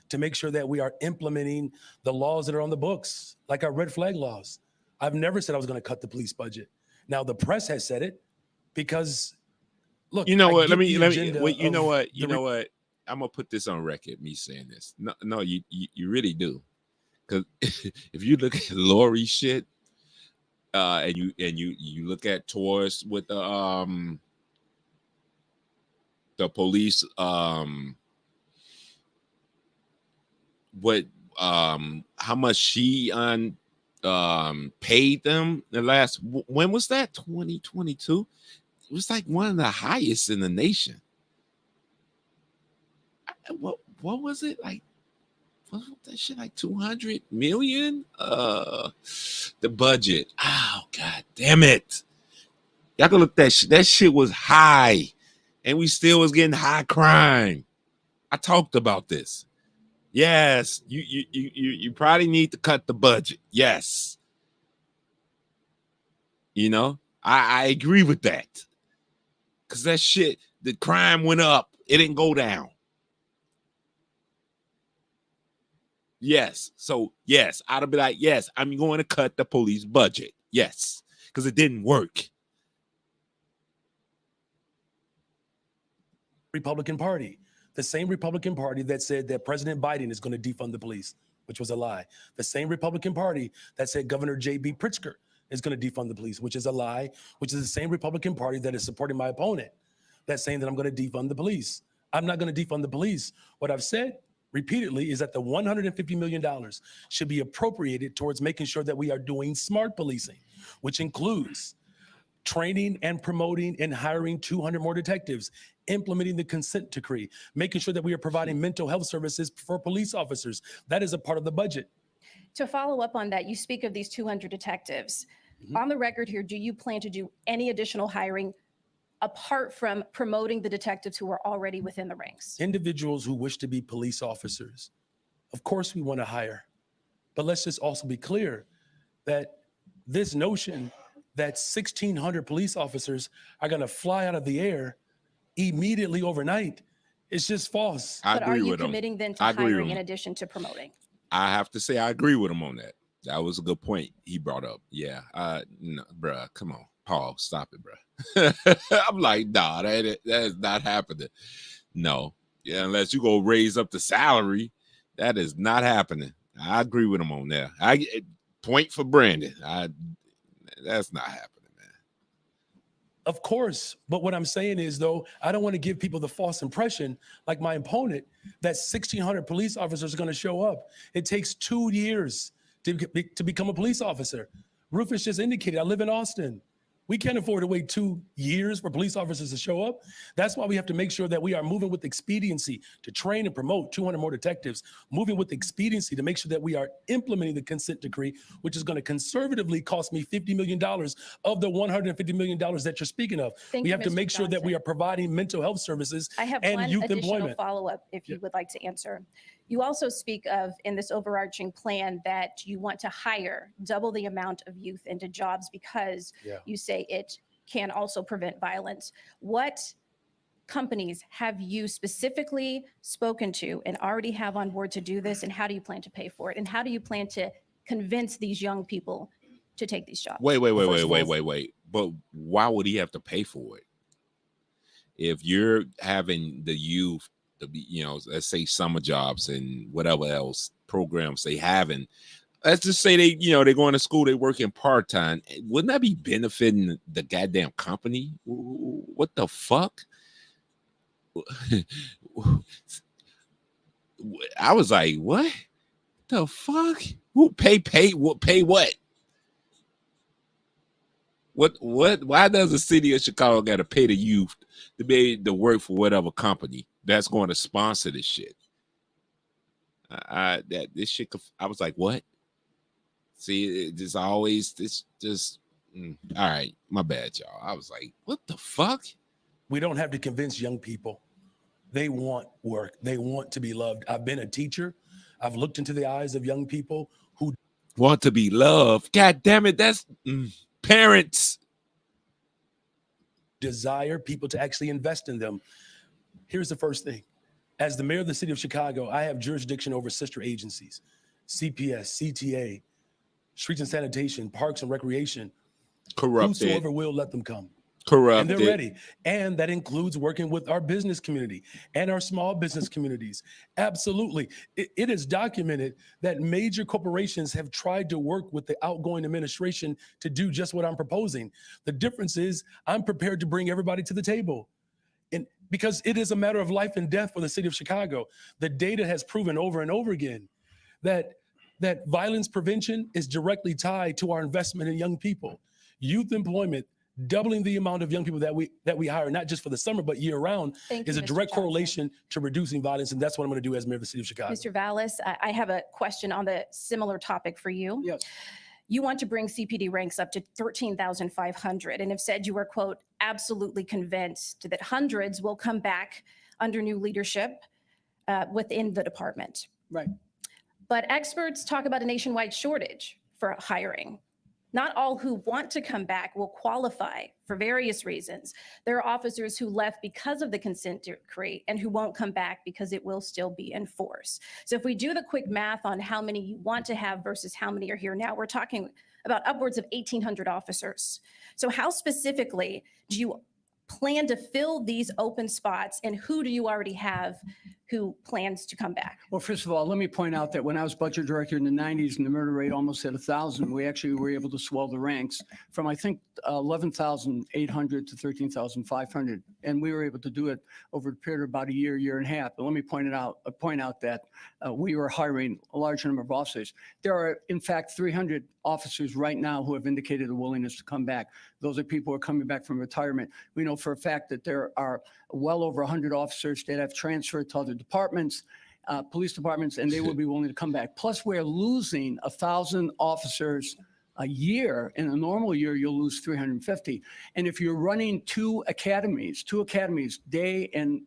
to make sure that we are implementing the laws that are on the books, like our red flag laws. I've never said I was going to cut the police budget. Now the press has said it because, look, You know I what? get Let me. the agenda Wait, you know of what? the You know what? I'm gonna put this on record. Me saying this. No, you really do. Because if you look at Lori shit, and you look at Taurus with the police, what how much she paid them the last, when was that? 2022. It was like one of the highest in the nation. What was it like? What was that shit, like 200 million? The budget. Oh god damn it. Y'all can look that shit. That shit was high, and we still was getting high crime. I talked about this. Yes, you probably need to cut the budget. Yes. You know, I agree with that. Cause that shit, the crime went up. It didn't go down. Yes. So yes, I'd be like, yes, I'm going to cut the police budget. Yes. Because it didn't work. Republican Party, the same Republican Party that said that President Biden is going to defund the police, which was a lie. The same Republican Party that said Governor J.B. Pritzker is going to defund the police, which is a lie, which is the same Republican Party that is supporting my opponent, that's saying that I'm going to defund the police. I'm not going to defund the police. What I've said repeatedly is that the $150 million should be appropriated towards making sure that we are doing smart policing, which includes training and promoting and hiring 200 more detectives, implementing the consent decree, making sure that we are providing mental health services for police officers. That is a part of the budget. To follow up on that, you speak of these 200 detectives. On the record here, do you plan to do any additional hiring apart from promoting the detectives who are already within the ranks? Individuals who wish to be police officers, of course we want to hire. But let's just also be clear that this notion that 1,600 police officers are going to fly out of the air immediately overnight is just false. I But are agree you with him. committing then to I agree with hiring him. in addition to promoting? I have to say I agree with him on that. That was a good point he brought up. Yeah, no, bruh, come on, Paul, stop it, bruh. I'm like, nah, that is not happening. No, yeah, unless you go raise up the salary, that is not happening. I agree with him on that. Point for Brandon. That's not happening, man. Of course. But what I'm saying is, though, I don't want to give people the false impression, like my opponent, that 1,600 police officers are going to show up. It takes 2 years to become a police officer. Rufus just indicated, I live in Austin. We can't afford to wait 2 years for police officers to show up. That's why we have to make sure that we are moving with expediency to train and promote 200 more detectives, moving with expediency to make sure that we are implementing the consent decree, which is going to conservatively cost me $50 million of the $150 million that you're speaking of. Thank We you, have to Mr. make sure that we Johnson. are providing mental health services I have and one youth additional employment. follow-up if you would like to answer. You also speak of, in this overarching plan, that you want to hire double the amount of youth into jobs because you say it can also prevent violence. What companies have you specifically spoken to and already have on board to do this, and how do you plan to pay for it? And how do you plan to convince these young people to take these jobs? Wait. But why would he have to pay for it? If you're having the youth to be, let's say summer jobs and whatever else programs they having, let's just say they're going to school, they working part-time. Wouldn't that be benefiting the goddamn company? What the fuck? I was like, what the fuck? Who pay what? What? Why does the city of Chicago got to pay the youth to be able to work for whatever company that's going to sponsor this shit? I was like, what? See, it's always all right. My bad, y'all. I was like, what the fuck? We don't have to convince young people. They want work. They want to be loved. I've been a teacher. I've looked into the eyes of young people who want to be loved. God damn it. That's parents. Desire people to actually invest in them. Here's the first thing. As the mayor of the city of Chicago, I have jurisdiction over sister agencies, CPS, CTA, Streets and Sanitation, Parks and Recreation. Corrupted. Whosoever will, let them come. Corrupted. And they're ready. And that includes working with our business community and our small business communities. Absolutely. It is documented that major corporations have tried to work with the outgoing administration to do just what I'm proposing. The difference is I'm prepared to bring everybody to the table. And because it is a matter of life and death for the city of Chicago. The data has proven over and over again that violence prevention is directly tied to our investment in young people. Youth employment, doubling the amount of young people that we hire, not just for the summer, but year round, is a direct correlation to reducing violence. And that's what I'm going to do as mayor of the city of Chicago. Mr. Vallas, I have a question on the similar topic for you. Yes. You want to bring CPD ranks up to 13,500 and have said you are, quote, absolutely convinced that hundreds will come back under new leadership within the department. Right. But experts talk about a nationwide shortage for hiring. Not all who want to come back will qualify for various reasons. There are officers who left because of the consent decree and who won't come back because it will still be in force. So if we do the quick math on how many you want to have versus how many are here now, we're talking about upwards of 1,800 officers. So how specifically do you plan to fill these open spots, and who do you already have who plans to come back? Well, first of all, let me point out that when I was budget director in the 90s and the murder rate almost hit 1,000, we actually were able to swell the ranks from, I think, 11,800 to 13,500. And we were able to do it over a period of about a year and a half. But let me point out that we were hiring a large number of officers. There are, in fact, 300 officers right now who have indicated a willingness to come back. Those are people who are coming back from retirement. We know for a fact that there are well over 100 officers that have transferred to other departments, police departments, and they will be willing to come back. Plus, we're losing 1,000 officers a year. In a normal year, you'll lose 350. And if you're running two academies, day and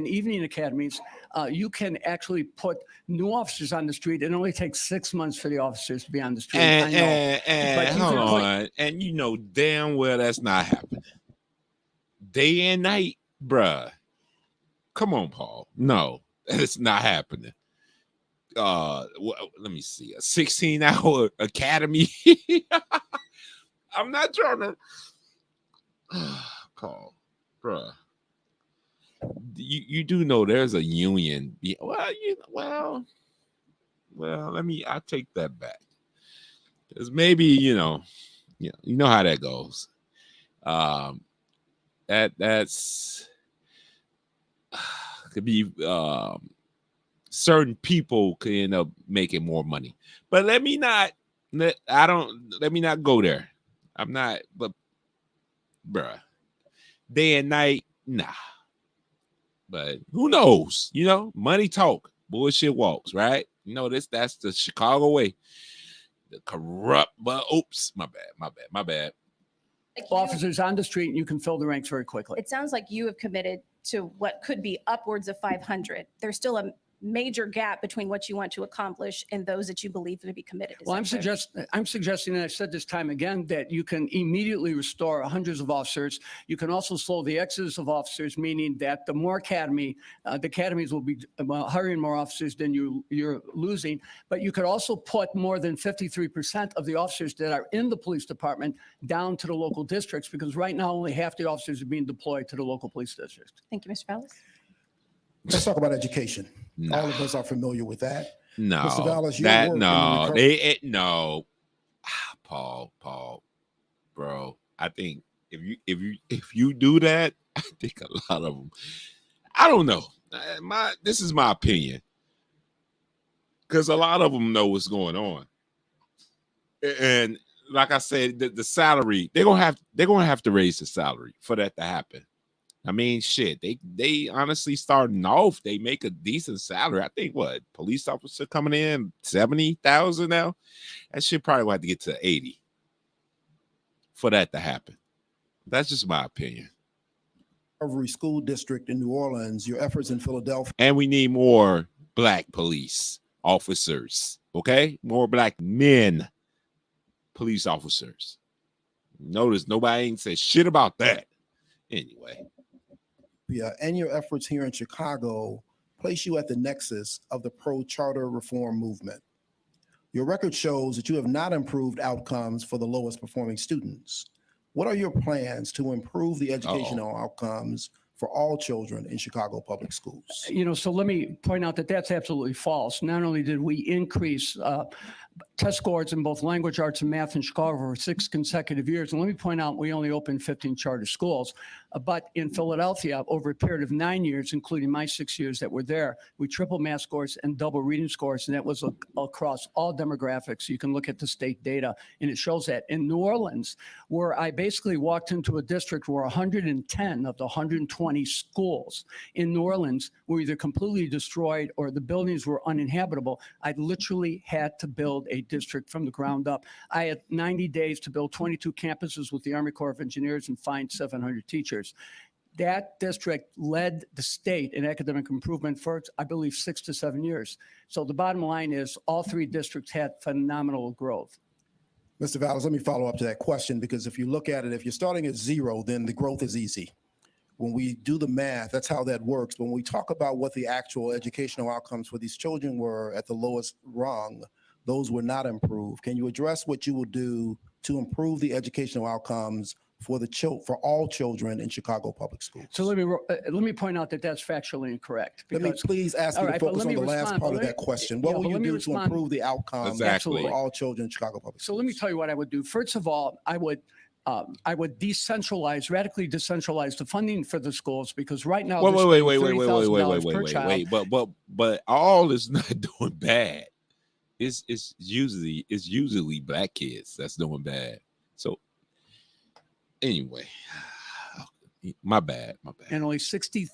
evening academies, you can actually put new officers on the street. It only takes 6 months for the officers to be on the street. I know. And hold on. And you know damn well that's not happening. Day and night, bruh. Come on, Paul. No, it's not happening. Let me see. A 16-hour academy. I'm not trying to Paul, bruh. You do know there's a union. Well, I'll take that back. Because maybe, you know how that goes. That's could be certain people could end up making more money. But let me not go there. I'm not, but bruh, day and night, nah. But who knows? Money talk, bullshit walks, right? That's the Chicago way. The corrupt, but oops, my bad. Officers on the street, and you can fill the ranks very quickly. It sounds like you have committed to what could be upwards of 500. There's still a major gap between what you want to accomplish and those that you believe to be committed. Well, I'm suggesting, and I've said this time again, that you can immediately restore hundreds of officers. You can also slow the exodus of officers, meaning that the more the academies will be hiring more officers than you're losing. But you could also put more than 53% of the officers that are in the police department down to the local districts, because right now only half the officers are being deployed to the local police districts. Thank you, Mr. Vallas. Let's talk about education. No. All of us are familiar with that. No, Mr. Vallas, Paul, bro. I think if you do that, I think a lot of them. I don't know. This is my opinion, because a lot of them know what's going on, and like I said, the salary they're gonna have to raise the salary for that to happen. I mean, shit, they honestly starting off, they make a decent salary. I think police officer coming in 70,000 now. That shit probably will have to get to 80 for that to happen. That's just my opinion. Every school district in New Orleans, your efforts in Philadelphia. And we need more black police officers, okay? More black men police officers. Notice nobody ain't said shit about that. Anyway. And your efforts here in Chicago place you at the nexus of the pro-charter reform movement. Your record shows that you have not improved outcomes for the lowest performing students. What are your plans to improve the educational outcomes for all children in Chicago public schools? So let me point out that that's absolutely false. Not only did we increase test scores in both language arts and math in Chicago for 6 consecutive years, and let me point out we only opened 15 charter schools, but in Philadelphia, over a period of 9 years, including my 6 years that were there, we tripled math scores and double reading scores, and that was across all demographics. You can look at the state data, and it shows that. In New Orleans, where I basically walked into a district where 110 of the 120 schools in New Orleans were either completely destroyed or the buildings were uninhabitable, I literally had to build a district from the ground up. I had 90 days to build 22 campuses with the Army Corps of Engineers and find 700 teachers. That district led the state in academic improvement for, I believe, 6 to 7 years. So the bottom line is all 3 districts had phenomenal growth. Mr. Vallas, let me follow up to that question, because if you look at it, if you're starting at 0, then the growth is easy. When we do the math, that's how that works. But when we talk about what the actual educational outcomes for these children were at the lowest rung, those were not improved. Can you address what you will do to improve the educational outcomes for for all children in Chicago public schools. So let me point out that that's factually incorrect. Let me because- please ask all you to right, but focus let on me the last respond, part but of let that me- question. yeah, What but will you let me do to respond. improve the outcome Exactly. for all children in Chicago public schools? So let me tell you what I would do. First of all, I would radically decentralize the funding for the schools, because right now Wait, they're wait, spending wait, wait, wait, wait, wait, $30,000 wait, per wait, child. wait. But all is not doing bad. It's usually black kids that's doing bad. So anyway, my bad. And only 60%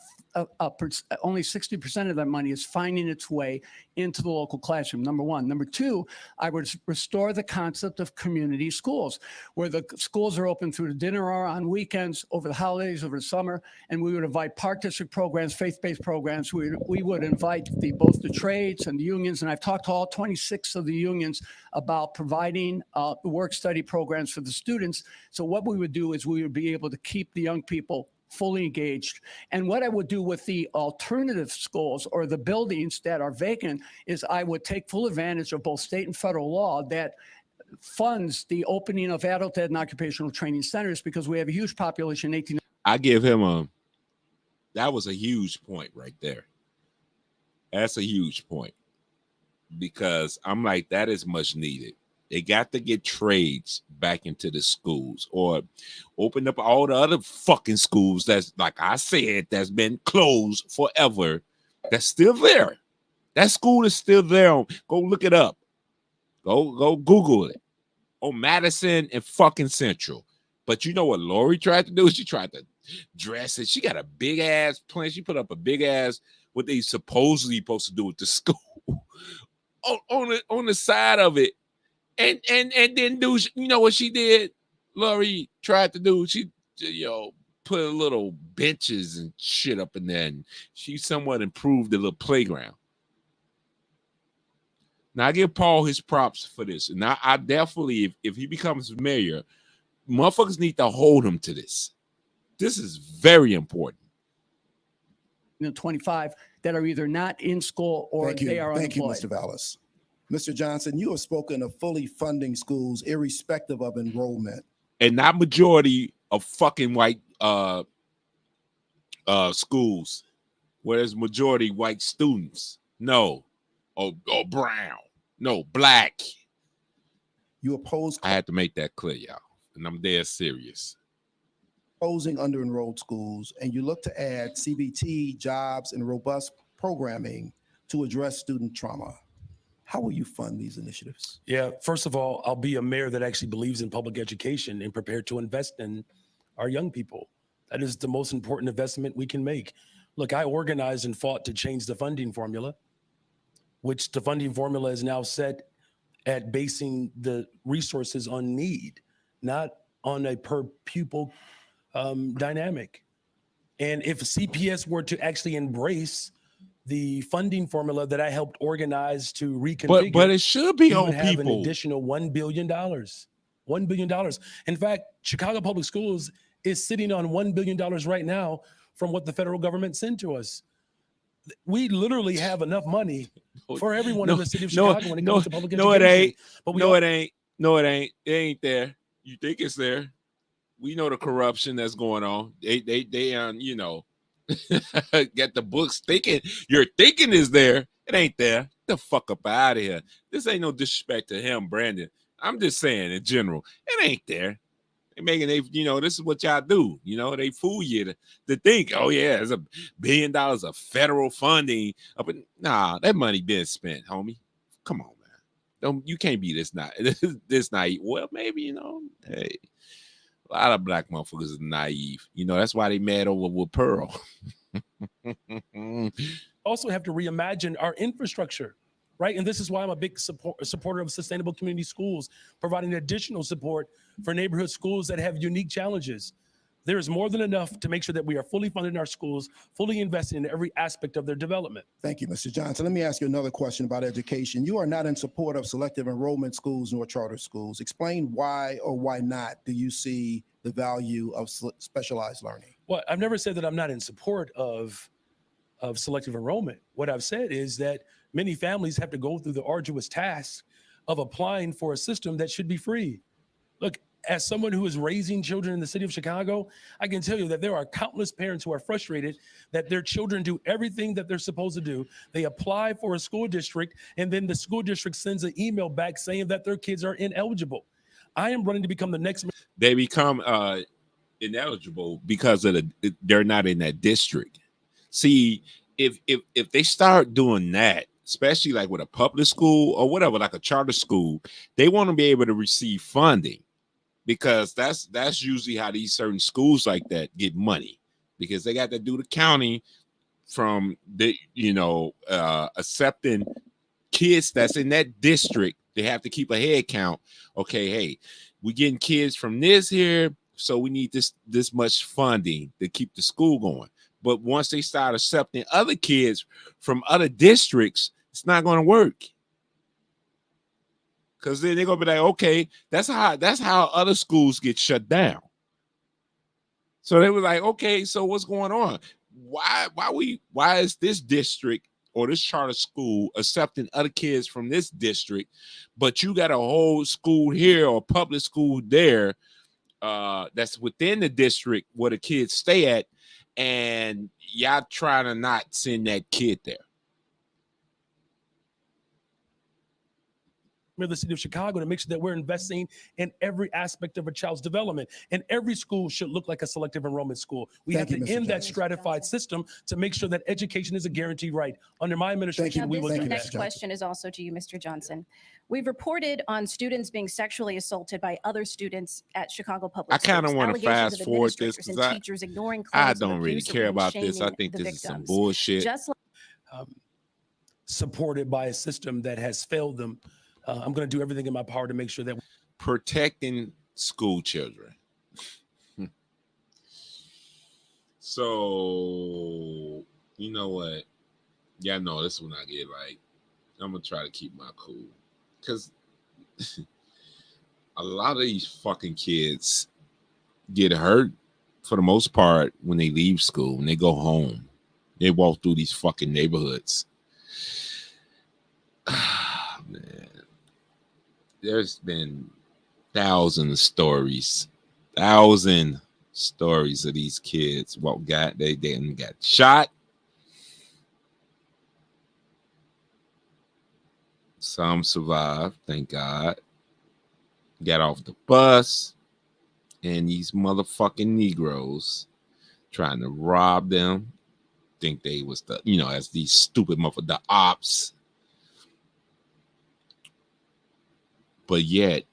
of that money is finding its way into the local classroom. Number one. Number two, I would restore the concept of community schools, where the schools are open through the dinner hour, on weekends, over the holidays, over the summer, and we would invite park district programs, faith-based programs. We would invite both the trades and the unions, and I've talked to all 26 of the unions about providing work-study programs for the students. So what we would do is we would be able to keep the young people fully engaged. And what I would do with the alternative schools or the buildings that are vacant is I would take full advantage of both state and federal law that funds the opening of adult ed and occupational training centers, because we have a huge population, 18. I give him that was a huge point right there. That's a huge point, because I'm like, that is much needed. They got to get trades back into the schools, or open up all the other fucking schools that's, like I said, that's been closed forever. That's still there. That school is still there. Go look it up. Go Google it. On Madison and fucking Central. But you know what Lori tried to do? She tried to dress it. She got a big ass plan. She put up a big ass, what they supposedly supposed to do with the school on the side of it. And then do, you know what she did? Lori tried to do, she put a little benches and shit up in there, and she somewhat improved the little playground. Now I give Paul his props for this. And I definitely, if he becomes mayor, motherfuckers need to hold him to this. This is very important. 25 that are either not in school or they are Thank you, unemployed. Mr. Vallas. Mr. Johnson, you have spoken of fully funding schools irrespective of enrollment. And not majority of fucking white schools where there's majority white students. No. Or brown. No, black. You oppose I had to make that clear, y'all. And I'm dead serious. closing under-enrolled schools, and you look to add CBT, jobs, and robust programming to address student trauma. How will you fund these initiatives? Yeah, first of all, I'll be a mayor that actually believes in public education and prepared to invest in our young people. That is the most important investment we can make. Look, I organized and fought to change the funding formula, which the funding formula is now set at basing the resources on need, not on a per pupil dynamic. And if CPS were to actually embrace the funding formula that I helped organize to reconfigure, but it should be we on would have an people. additional $1 billion. $1 billion. In fact, Chicago Public Schools is sitting on $1 billion right now from what the federal government sent to us. We literally have enough money for everyone in the city of Chicago when it comes to public education. No, it ain't. But It ain't. No, it ain't. It ain't there. You think it's there? We know the corruption that's going on. They get the books thinking you're thinking is there. It ain't there. Get the fuck up out of here. This ain't no disrespect to him, Brandon. I'm just saying in general, it ain't there. This is what y'all do. They fool you to think, oh yeah, there's $1 billion of federal funding. But nah, that money been spent, homie. Come on, man. You can't be this naive. Well, maybe, hey, a lot of black motherfuckers is naive. That's why they mad over with Pearl. also have to reimagine our infrastructure, right? And this is why I'm a big supporter of sustainable community schools, providing additional support for neighborhood schools that have unique challenges. There is more than enough to make sure that we are fully funding our schools, fully investing in every aspect of their development. Thank you, Mr. Johnson. Let me ask you another question about education. You are not in support of selective enrollment schools nor charter schools. Explain why or why not do you see the value of specialized learning? Well, I've never said that I'm not in support of selective enrollment. What I've said is that many families have to go through the arduous task of applying for a system that should be free. Look, as someone who is raising children in the city of Chicago, I can tell you that there are countless parents who are frustrated that their children do everything that they're supposed to do. They apply for a school district, and then the school district sends an email back saying that their kids are ineligible. I am running to become the next. They become ineligible because of they're not in that district. See, if they start doing that, especially like with a public school or whatever, like a charter school, they want to be able to receive funding, because that's usually how these certain schools like that get money, because they got to do the county from the accepting kids that's in that district. They have to keep a head count. Okay, hey, we getting kids from this here, so we need this much funding to keep the school going. But once they start accepting other kids from other districts, it's not going to work. Because then they're gonna be like, okay, that's how other schools get shut down. So they were like, okay, so what's going on? Why is this district or this charter school accepting other kids from this district, but you got a whole school here or public school there that's within the district where the kids stay at, and y'all trying to not send that kid there? Of the city of Chicago to make sure that we're investing in every aspect of a child's development, and every school should look like a selective enrollment school. We have to end that stratified system to make sure that education is a guaranteed right. Under my administration, we will do that. The next question is also to you, Mr. Johnson. We've reported on students being sexually assaulted by other students at Chicago Public Schools. I kind of want to fast forward this because teachers ignoring I claims of don't really abuse care and about this. I shaming think the this is some victims. bullshit. Just like supported by a system that has failed them. I'm going to do everything in my power to make sure that protecting school children. So, you know what? Yeah, no, this one I get like, I'm going to try to keep my cool. Because a lot of these fucking kids get hurt for the most part when they leave school, when they go home. They walk through these fucking neighborhoods. Man. There's been thousands of stories of these kids. They got shot. Some survived, thank God. Got off the bus, and these motherfucking Negroes trying to rob them. Think they was as these stupid the ops. But yet,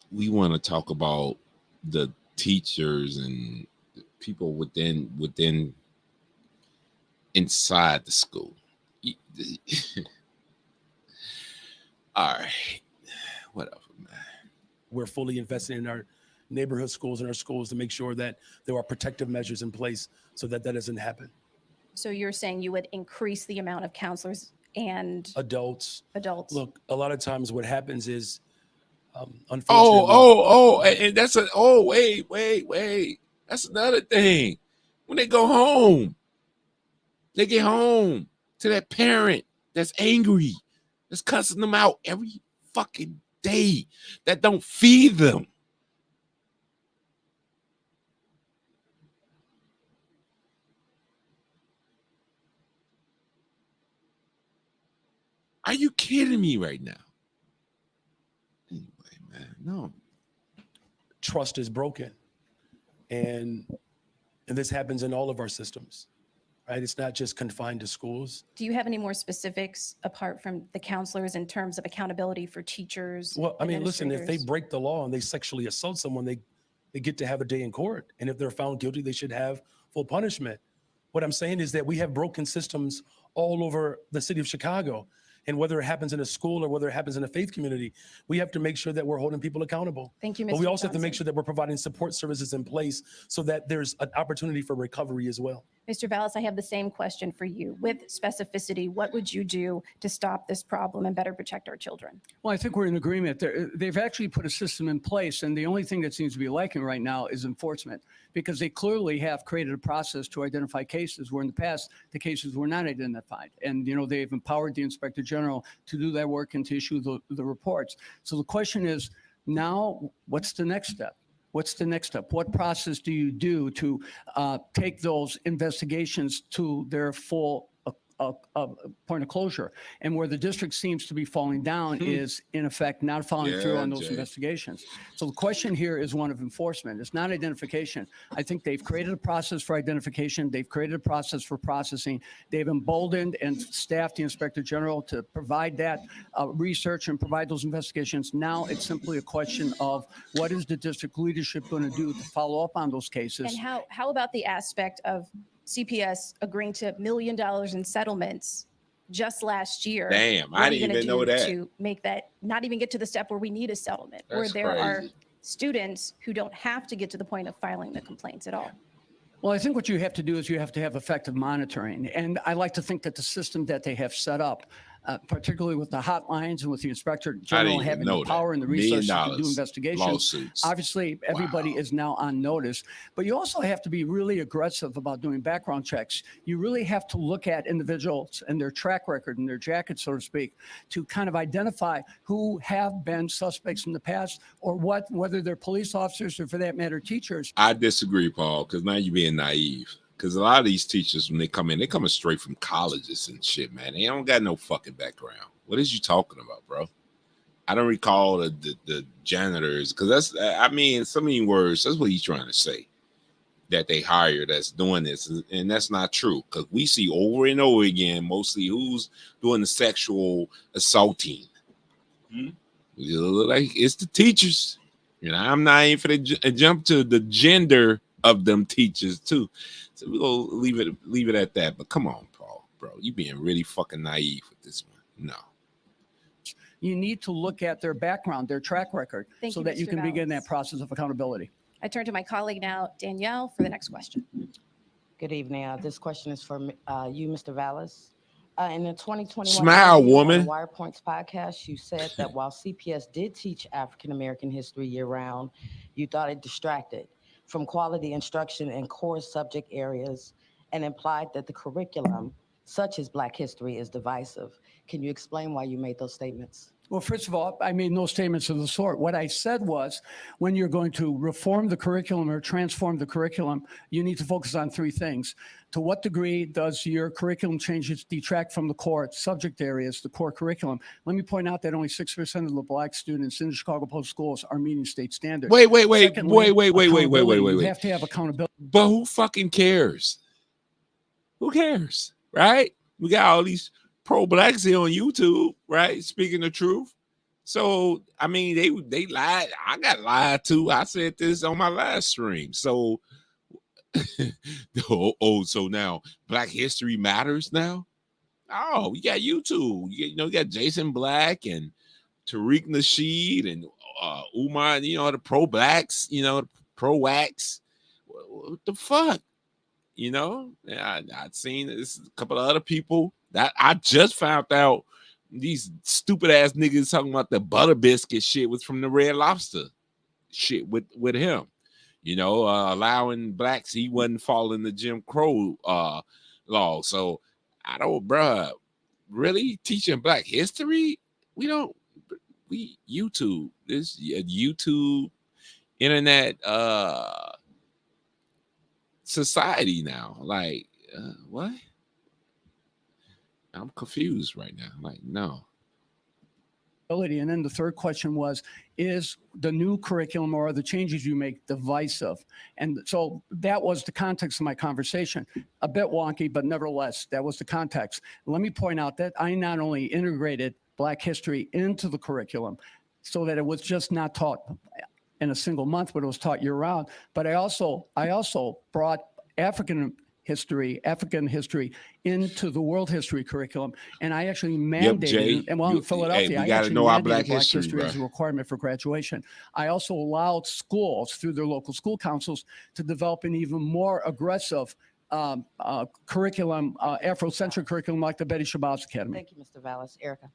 we want to talk about the teachers and people within inside the school. All right, whatever, man. We're fully invested in our neighborhood schools and our schools to make sure that there are protective measures in place so that doesn't happen. So you're saying you would increase the amount of counselors and adults. Look, a lot of times what happens is, unfortunately. And that's wait. That's another thing. When they go home, they get home to that parent that's angry, that's cussing them out every fucking day, that don't feed them. Are you kidding me right now? Anyway, man, no. Trust is broken. And this happens in all of our systems, right? It's not just confined to schools. Do you have any more specifics apart from the counselors in terms of accountability for teachers? Well, I mean, listen, if they break the law and they sexually assault someone, they get to have a day in court. And if they're found guilty, they should have full punishment. What I'm saying is that we have broken systems all over the city of Chicago. And whether it happens in a school or whether it happens in a faith community, we have to make sure that we're holding people accountable. Thank you, Mr. But we also Johnson. have to make sure that we're providing support services in place so that there's an opportunity for recovery as well. Mr. Vallas, I have the same question for you. With specificity, what would you do to stop this problem and better protect our children? Well, I think we're in agreement. They've actually put a system in place, and the only thing that seems to be lacking right now is enforcement, because they clearly have created a process to identify cases where in the past the cases were not identified. And, they've empowered the Inspector General to do that work and to issue the reports. So the question is, Now, what's the next step? What's the next step? What process do you do to take those investigations to their full point of closure? And where the district seems to be falling down is, in effect, not following through on those investigations. So the question here is one of enforcement. It's not identification. I think they've created a process for identification. They've created a process for processing. They've emboldened and staffed the Inspector General to provide that research and provide those investigations. Now it's simply a question of what is the district leadership going to do to follow up on those cases? And how about the aspect of CPS agreeing to $1 million in settlements just last year? Damn, What I are you didn't gonna even know do that. to make that, not even get to the step where we need a settlement, where That's there are crazy. students who don't have to get to the point of filing the complaints at all? Well, I think what you have to do is you have to have effective monitoring. And I like to think that the system that they have set up, particularly with the hotlines and with the Inspector General even having know the that. power and the $1 million resources to do investigations, lawsuits. obviously everybody is now on notice. But you also have to be really aggressive about doing background checks. You really have to look at individuals and their track record and their jacket, so to speak, to kind of identify who have been suspects in the past, or whether they're police officers or, for that matter, teachers. I disagree, Paul, because now you're being naive. Because a lot of these teachers, when they come in, they're coming straight from colleges and shit, man. They don't got no fucking background. What is you talking about, bro? I don't recall the janitors, because that's, I mean, so many words. That's what he's trying to say, that they hired that's doing this. And that's not true, because we see over and over again, mostly who's doing the sexual assaulting. Like, it's the teachers. You know, I'm not even for to jump to the gender of them teachers too. So we're gonna leave it at that. But come on, Paul, bro. You being really fucking naive with this one. No. You need to look at their background, their track record, Thank so you, that you Mr. can begin Vallas. that process of accountability. I turn to my colleague now, Danielle, for the next question. Good evening. This question is for you, Mr. Vallas. In the 2021 Smile, interview woman. on the Wire Points podcast, you said that while CPS did teach African American history year-round, you thought it distracted from quality instruction in core subject areas and implied that the curriculum, such as Black history, is divisive. Can you explain why you made those statements? Well, first of all, I made no statements of the sort. What I said was, when you're going to reform the curriculum or transform the curriculum, you need to focus on three things. To what degree does your curriculum changes detract from the core subject areas, the core curriculum? Let me point out that only 6% of the Black students in the Chicago Public Schools are meeting state standards. Wait. Secondly, accountability. You Wait. have to have accountability. But who fucking cares? Who cares? Right? We got all these pro-blacks here on YouTube, right? Speaking the truth. So I mean, they lied. I got lied to. I said this on my last stream. So so now Black History Matters now? Oh, you got YouTube. You got Jason Black and Tariq Nasheed and Umar, the pro-blacks, the pro-wax. What the fuck? I'd seen this a couple of other people that I just found out these stupid ass niggas talking about the butter biscuit shit was from the Red Lobster shit with him. Allowing blacks, he wasn't following the Jim Crow law. So I don't, bruh, really teaching Black history? We YouTube, this YouTube internet society now. Like, what? I'm confused right now. Like, no. And then the third question was, is the new curriculum or the changes you make divisive? And so that was the context of my conversation. A bit wonky, but nevertheless, that was the context. Let me point out that I not only integrated Black history into the curriculum so that it was just not taught in a single month, but it was taught year round. But I also brought African history into the world history curriculum. And I actually mandated, Jay, in Philadelphia, we I gotta actually know our mandated Black Black history, history as a bro. requirement for graduation. I also allowed schools through their local school councils to develop an even more aggressive curriculum, Afrocentric curriculum like the Betty Shabazz Academy. Thank you, Mr. Vallas. Erica.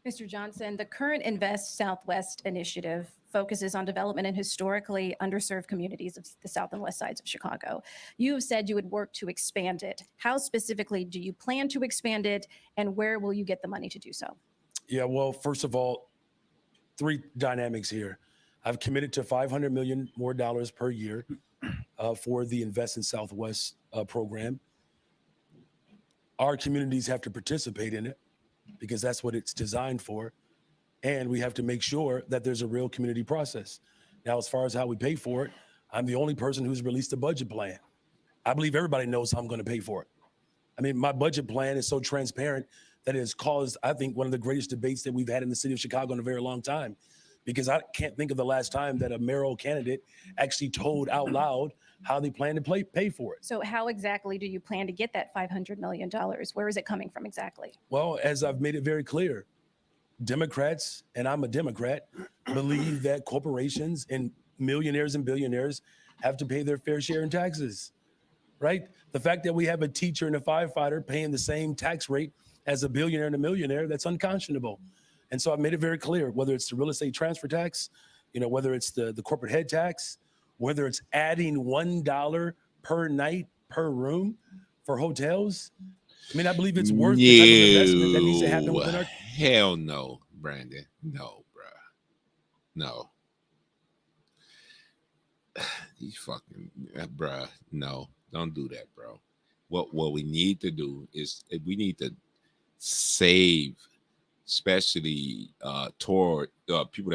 Mr. Johnson, the current Invest Southwest initiative focuses on development in historically underserved communities of the south and west sides of Chicago. You have said you would work to expand it. How specifically do you plan to expand it, and where will you get the money to do so? Yeah, well, first of all, three dynamics here. I've committed to $500 million more per year for the Invest in Southwest program. Our communities have to participate in it because that's what it's designed for. And we have to make sure that there's a real community process. Now, as far as how we pay for it, I'm the only person who's released a budget plan. I believe everybody knows how I'm going to pay for it. I mean, my budget plan is so transparent that it has caused, I think, one of the greatest debates that we've had in the city of Chicago in a very long time, because I can't think of the last time that a mayoral candidate actually told out loud how they plan to pay for it. So how exactly do you plan to get that $500 million? Where is it coming from exactly? Well, as I've made it very clear, Democrats, and I'm a Democrat, believe that corporations and millionaires and billionaires have to pay their fair share in taxes, right? The fact that we have a teacher and a firefighter paying the same tax rate as a billionaire and a millionaire, that's unconscionable. And so I've made it very clear, whether it's the real estate transfer tax, whether it's the corporate head tax, whether it's adding $1 per night per room for hotels. I mean, I believe it's worth the type of investment that needs to happen within our. Hell no, Brandon. No, bruh. No. You fucking, bruh. No, don't do that, bro. What we need to do is we need to save, especially toward people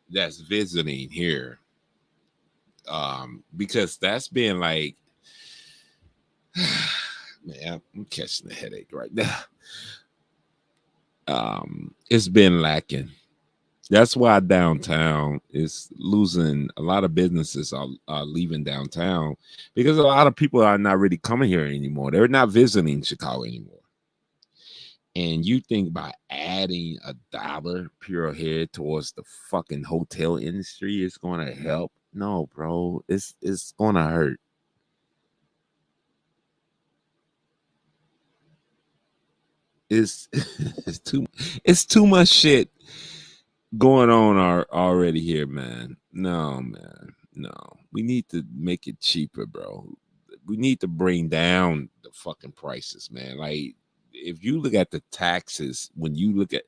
that's visiting here, because that's been like, man, I'm catching a headache right now. It's been lacking. That's why downtown is losing. A lot of businesses are leaving downtown because a lot of people are not really coming here anymore. They're not visiting Chicago anymore. And you think by adding $1 per head towards the fucking hotel industry is going to help? No, bro. It's going to hurt. It's too much shit going on already here, man. No, man. No. We need to make it cheaper, bro. We need to bring down the fucking prices, man. Like, if you look at the taxes, when you look at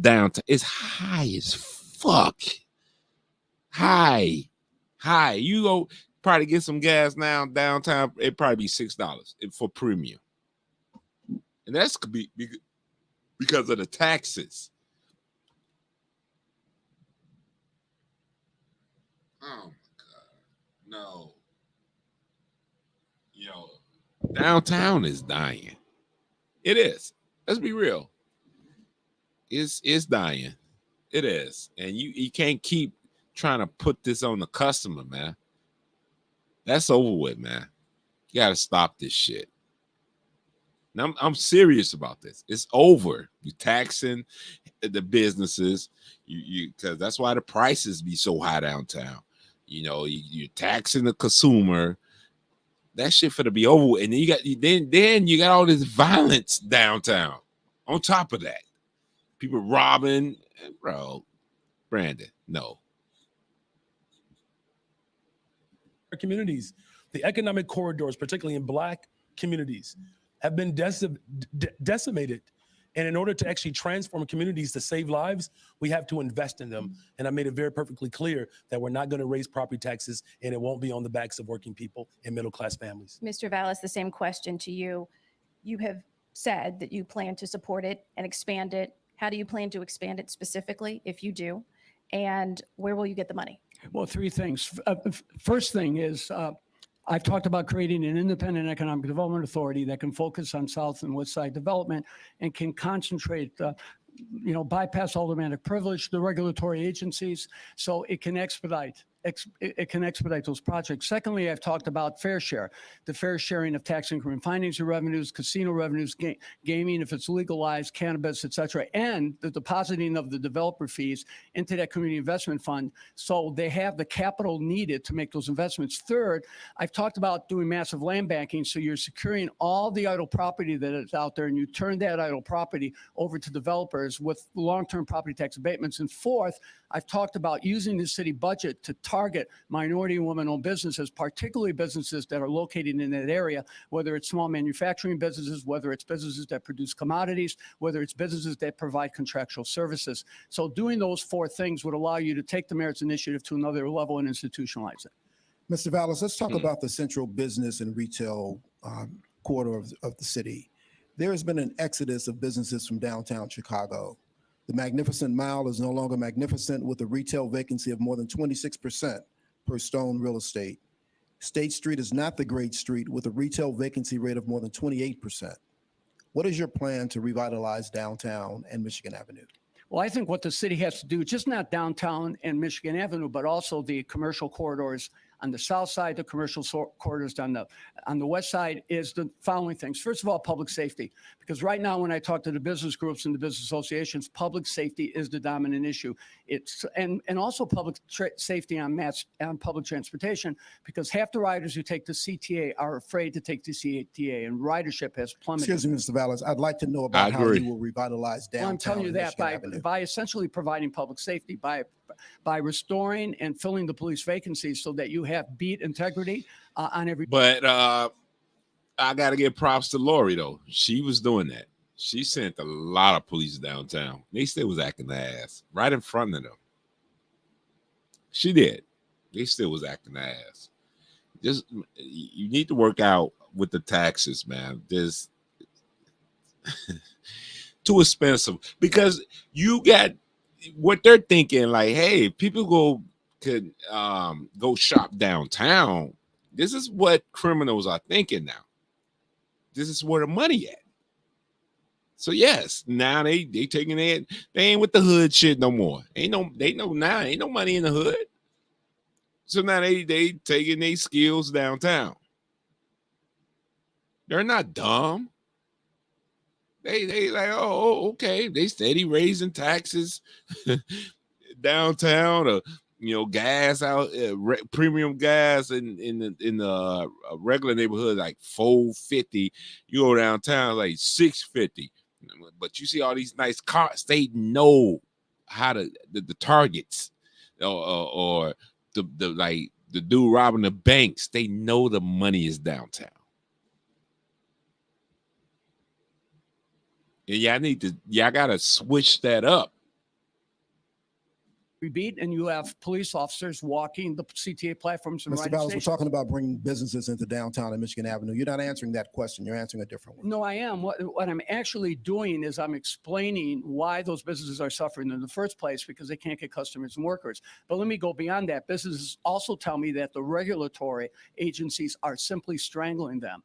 downtown, it's high as fuck. High. You go probably get some gas now downtown, it'd probably be $6 for premium. And that's could be because of the taxes. Oh my God. No. Downtown is dying. It is. Let's be real. It's dying. It is. And you can't keep trying to put this on the customer, man. That's over with, man. You got to stop this shit. Now, I'm serious about this. It's over. You're taxing the businesses. Because that's why the prices be so high downtown. You're taxing the consumer. That shit finna be over. And then you got all this violence downtown. On top of that, people robbing, bro. Brandon, no. Communities, the economic corridors, particularly in Black communities, have been decimated. And in order to actually transform communities to save lives, we have to invest in them. And I made it very perfectly clear that we're not going to raise property taxes, and it won't be on the backs of working people and middle-class families. Mr. Vallas, the same question to you. You have said that you plan to support it and expand it. How do you plan to expand it specifically, if you do? And where will you get the money? Well, three things. First thing is, I've talked about creating an independent economic development authority that can focus on South and West Side development and can concentrate, bypass aldermanic privilege, the regulatory agencies, so it can expedite those projects. Secondly, I've talked about fair share, the fair sharing of tax increment financing revenues, casino revenues, gaming, if it's legalized, cannabis, et cetera, and the depositing of the developer fees into that community investment fund so they have the capital needed to make those investments. Third, I've talked about doing massive land banking, so you're securing all the idle property that is out there and you turn that idle property over to developers with long-term property tax abatements. And fourth, I've talked about using the city budget to target minority and women-owned businesses, particularly businesses that are located in that area, whether it's small manufacturing businesses, whether it's businesses that produce commodities, whether it's businesses that provide contractual services. So doing those 4 things would allow you to take the Mayor's initiative to another level and institutionalize it. Mr. Vallas, let's talk about the central business and retail corridor of the city. There has been an exodus of businesses from downtown Chicago. The Magnificent Mile is no longer magnificent, with a retail vacancy of more than 26% per Stone Real Estate. State Street is not the great street, with a retail vacancy rate of more than 28%. What is your plan to revitalize downtown and Michigan Avenue? Well, I think what the city has to do, just not downtown and Michigan Avenue, but also the commercial corridors on the south side, the commercial corridors on the west side, is the following things. First of all, public safety, because right now when I talk to the business groups and the business associations, public safety is the dominant issue. It's and also public safety on public transportation, because half the riders who take the CTA are afraid to take the CTA, and ridership has plummeted. Excuse me, Mr. Vallas, I'd like to know about how you will revitalize downtown. Well, I'm telling you that Avenue. by essentially providing public safety, by restoring and filling the police vacancies so that you have beat integrity on every. But I got to give props to Lori, though. She was doing that. She sent a lot of police downtown. They still was acting the ass right in front of them. She did. They still was acting the ass. Just, you need to work out with the taxes, man. There's too expensive, because you got what they're thinking, like, hey, people could go shop downtown. This is what criminals are thinking now. This is where the money at. So yes, now they taking it. They ain't with the hood shit no more. Ain't no money in the hood. So now they taking their skills downtown. They're not dumb. They like, oh, okay. They steady raising taxes downtown, or gas out, premium gas in the regular neighborhood like $4.50. You go downtown like $6.50. But you see all these nice cars. They know how to the targets, or the dude robbing the banks. They know the money is downtown. And y'all gotta switch that up. We beat, and you have police officers walking the CTA platforms. And Mr. Vallas, we're talking about bringing businesses into downtown and Michigan Avenue. You're not answering that question. You're answering a different one. No, I am. What I'm actually doing is I'm explaining why those businesses are suffering in the first place, because they can't get customers and workers. But let me go beyond that. Businesses also tell me that the regulatory agencies are simply strangling them.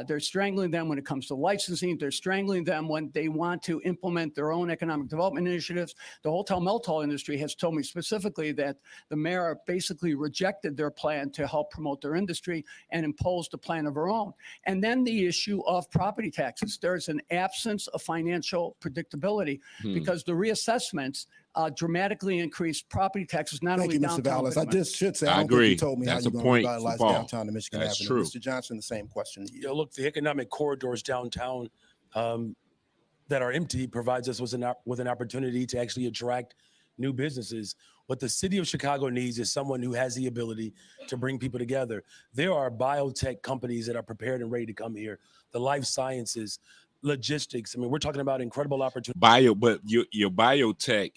They're strangling them when it comes to licensing. They're strangling them when they want to implement their own economic development initiatives. The hotel melt hall industry has told me specifically that the mayor basically rejected their plan to help promote their industry and imposed a plan of her own. And then the issue of property taxes. There's an absence of financial predictability because the reassessments dramatically increased property taxes, not only downtown. Thank you, Mr. Vallas. I just should say, I don't agree. think you told me That's how you're going to revitalize downtown and Michigan Avenue. True. Mr. Johnson, the same question to you. Look, the economic corridors downtown that are empty provides us with an opportunity to actually attract new businesses. What the city of Chicago needs is someone who has the ability to bring people together. There are biotech companies that are prepared and ready to come here. The life sciences, logistics. I mean, we're talking about incredible opportunities. But your biotech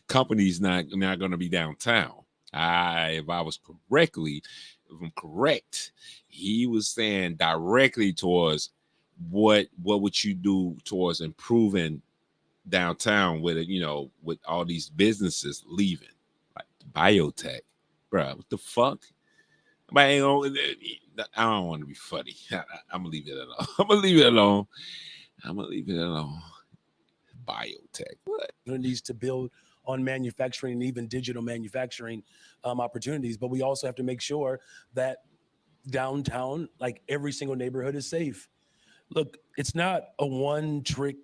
company's not going to be downtown. If I'm correct, he was saying directly towards what would you do towards improving downtown with with all these businesses leaving, like biotech, bro. What the fuck? I don't want to be funny. I'm gonna leave it alone. I'm gonna leave it alone. Biotech. What? Opportunities to build on manufacturing and even digital manufacturing opportunities. But we also have to make sure that downtown, like every single neighborhood, is safe. Look, it's not a one-trick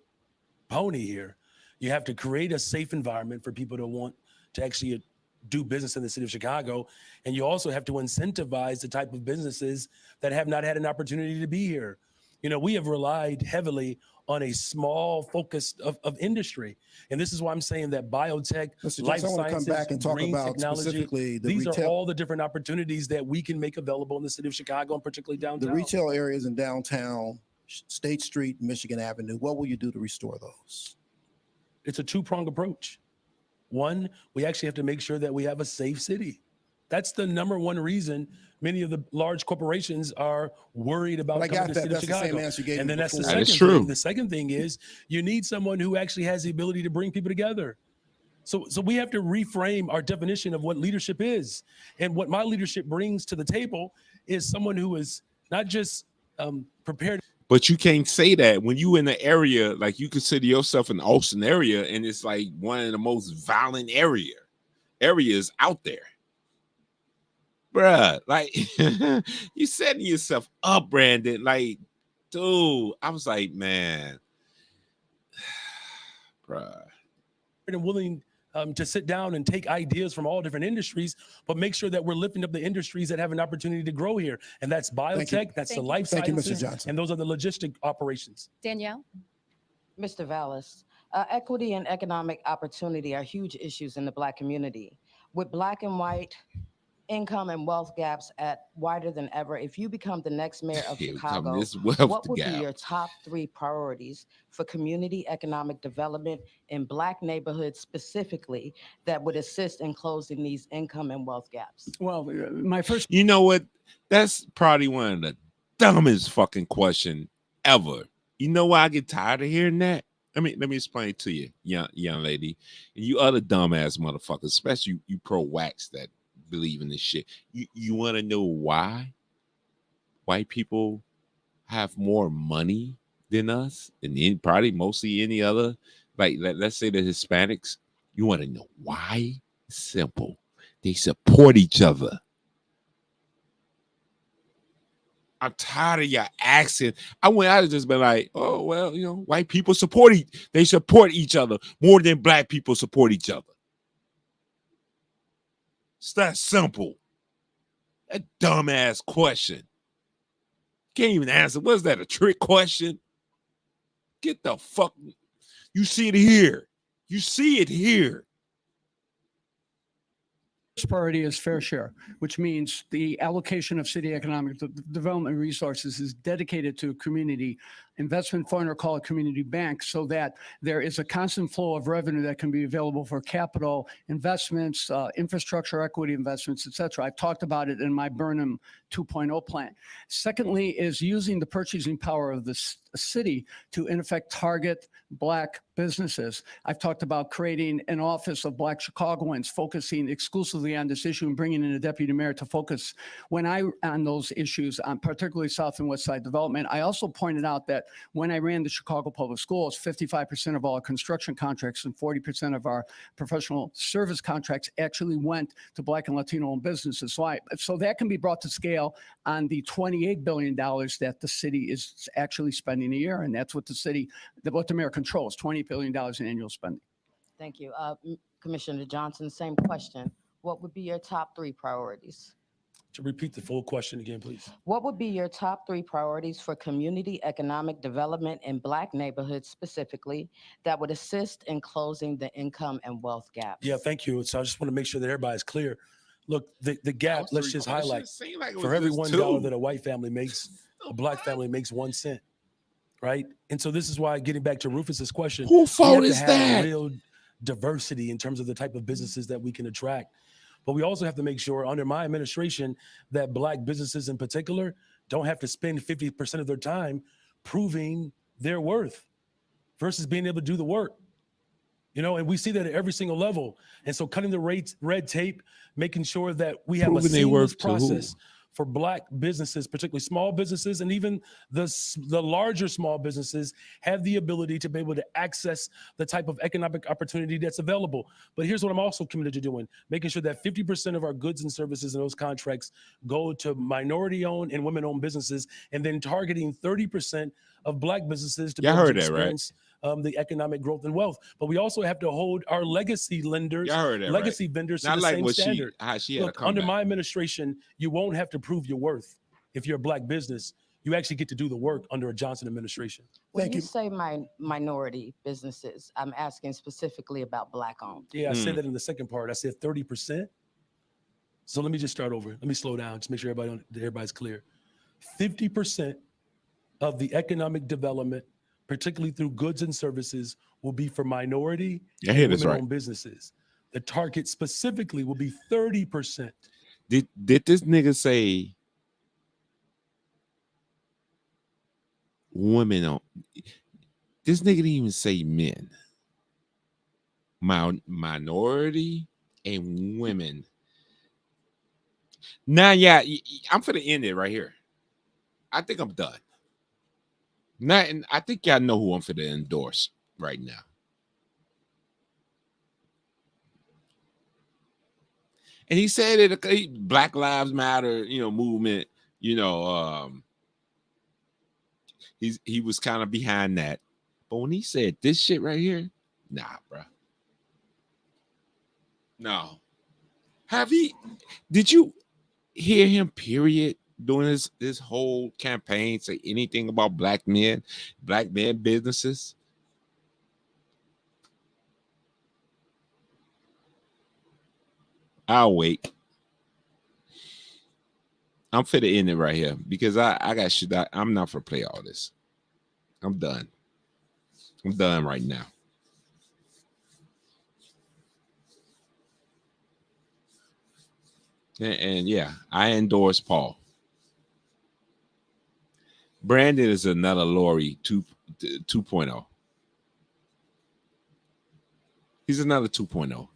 pony here. You have to create a safe environment for people to want to actually do business in the city of Chicago. And you also have to incentivize the type of businesses that have not had an opportunity to be here. You know, we have relied heavily on a small focus of industry. And this is why I'm saying that biotech, Mr. life Johnson, I want to come sciences, back and talk green about technology, specifically the these are retail. all the different opportunities that we can make available in the city of Chicago and particularly downtown. The retail areas in downtown, State Street, Michigan Avenue, what will you do to restore those? It's a two-pronged approach. One, we actually have to make sure that we have a safe city. That's the number one reason many of the large corporations are worried about But I coming got to the that. city of That's the same Chicago. answer you gave And me then that's the before. That second is true. thing. The second thing is you need someone who actually has the ability to bring people together. So we have to reframe our definition of what leadership is. And what my leadership brings to the table is someone who is not just prepared. But you can't say that when you in the area, like you consider yourself in the Austin area, and it's like one of the most violent areas out there. Bruh, like you setting yourself up, Brandon. Like, dude, I was like, man, bruh. And willing to sit down and take ideas from all different industries, but make sure that we're lifting up the industries that have an opportunity to grow here. And that's biotech, that's the life Thank you, Mr. sciences, Johnson. and those are the logistic operations. Danielle? Mr. Vallas, equity and economic opportunity are huge issues in the Black community. With Black and white income and wealth gaps at wider than ever, if you become the next mayor of Here we come, Chicago, this wealth what would gap. be your top 3 priorities for community economic development in Black neighborhoods specifically that would assist in closing these income and wealth gaps? Well, my first. You know what? That's probably one of the dumbest fucking question ever. You know why I get tired of hearing that? Let me explain it to you, young lady, and you other dumbass motherfuckers, especially you pro wax that believe in this shit. You want to know why white people have more money than us, and probably mostly any other, like let's say the Hispanics. You want to know why? Simple. They support each other. I'm tired of y'all asking. I'd just been like, oh, well, you know, white people support each other more than black people support each other. It's that simple. That dumbass question. Can't even answer. Was that a trick question? Get the fuck. You see it here. You see it here. Priority is fair share, which means the allocation of city economic development resources is dedicated to a community investment fund, or call it community bank, so that there is a constant flow of revenue that can be available for capital investments, infrastructure equity investments, et cetera. I've talked about it in my Burnham 2.0 plan. Secondly is using the purchasing power of the city to, in effect, target Black businesses. I've talked about creating an office of Black Chicagoans, focusing exclusively on this issue and bringing in a deputy mayor to focus on those issues, on particularly South and West Side development. I also pointed out that when I ran the Chicago Public Schools, 55% of all our construction contracts and 40% of our professional service contracts actually went to Black and Latino-owned businesses. So that can be brought to scale on the $28 billion that the city is actually spending a year, and that's what the mayor controls, $20 billion in annual spending. Thank you. Commissioner Johnson, same question. What would be your top 3 priorities? To repeat the full question again, please. What would be your top 3 priorities for community economic development in Black neighborhoods specifically that would assist in closing the income and wealth gaps? Yeah, thank you. So I just want to make sure that everybody's clear. Look, the gap, let's just highlight, for every $1 that a white family makes, a Black family makes 1 cent, right? And so this is why, getting back to Rufus's question, who fault is have that? real diversity in terms of the type of businesses that we can attract. But we also have to make sure under my administration that Black businesses in particular don't have to spend 50% of their time proving their worth versus being able to do the work. You know, and we see that at every single level. And so cutting the red tape, making sure that we have a seamless process for Black businesses, particularly small businesses, and even the larger small businesses have the ability to be able to access the type of economic opportunity that's available. But here's what I'm also committed to doing, making sure that 50% of our goods and services in those contracts go to minority-owned and women-owned businesses, and then targeting 30% of Black businesses to be able to experience the economic growth and wealth. But we also have to hold our legacy lenders, legacy vendors to the same standard. She Look, under my administration, you won't have to prove your worth if you're a Black business. You actually get to do the work under a Johnson administration. When Thank you you. say minority businesses, I'm asking specifically about Black-owned. Yeah, I said that in the second part. I said 30%. So let me just start over. Let me slow down. Just make sure everybody's clear. 50% of the economic development, particularly through goods and services, will be for minority Yeah, and that's right. women-owned businesses. The target specifically will be 30%. Did this nigga say women on? This nigga didn't even say men. Minority and women. Now, yeah, I'm finna end it right here. I think I'm done. Now, and I think y'all know who I'm finna endorse right now. And he said it, Black Lives Matter, movement, he was kind of behind that. But when he said this shit right here, nah, bro. No. Did you hear him, period, doing this whole campaign, say anything about black men businesses? I'll wait. I'm finna end it right here because I got shit. I'm not for play all this. I'm done. I'm done right now. And yeah, I endorse Paul. Brandon is another Lori 2.0. He's another 2.0.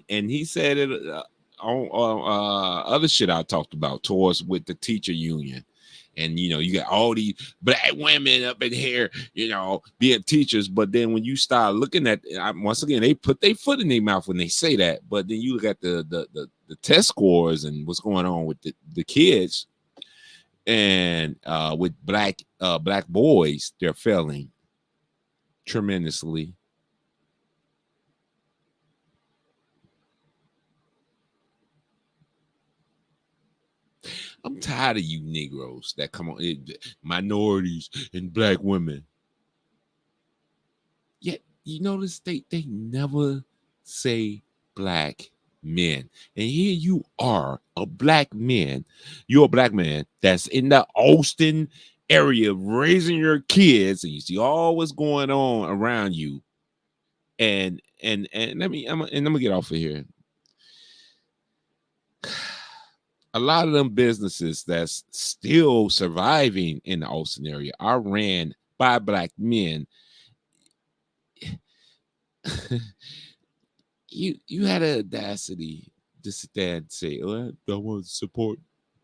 And he said it on other shit I talked about towards with the teacher union. And you got all these black women up in here, being teachers. But then when you start looking at, once again, they put their foot in their mouth when they say that. But then you look at the test scores and what's going on with the kids, and with black boys, they're failing tremendously. I'm tired of you Negroes that come on, minorities and black women. Yet you notice they never say black men. And here you are, a black man. You're a black man that's in the Austin area raising your kids, and you see all what's going on around you. And I'm gonna get off of here. A lot of them businesses that's still surviving in the Austin area are ran by black men. you had an audacity to sit there and say, "Oh, I want to support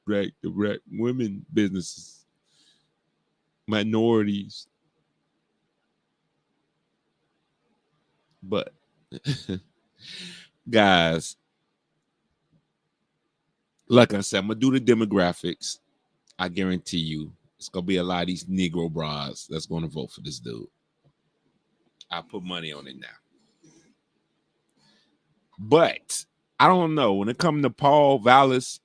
the black women businesses, minorities," but guys, like I said, I'm gonna do the demographics. I guarantee you, it's gonna be a lot of these Negro bras that's gonna vote for this dude. I put money on it now. But I don't know. When it comes to Paul Vallas,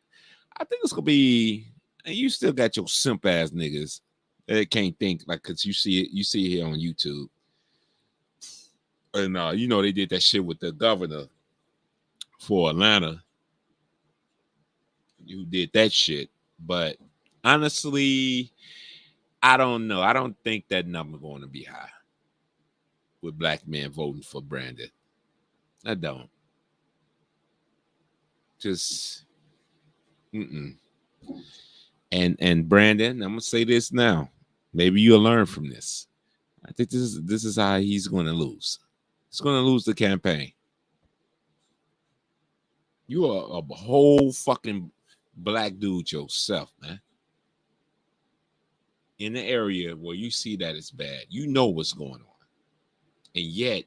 I think it's gonna be, and you still got your simp ass niggas that can't think, like, cause you see it here on YouTube. And they did that shit with the governor for Atlanta. You did that shit. But honestly, I don't know. I don't think that number going to be high with black men voting for Brandon. I don't. Just And Brandon, I'm gonna say this now. Maybe you'll learn from this. I think this is how he's gonna lose. He's gonna lose the campaign. You are a whole fucking black dude yourself, man. In the area where you see that it's bad, you know what's going on, and yet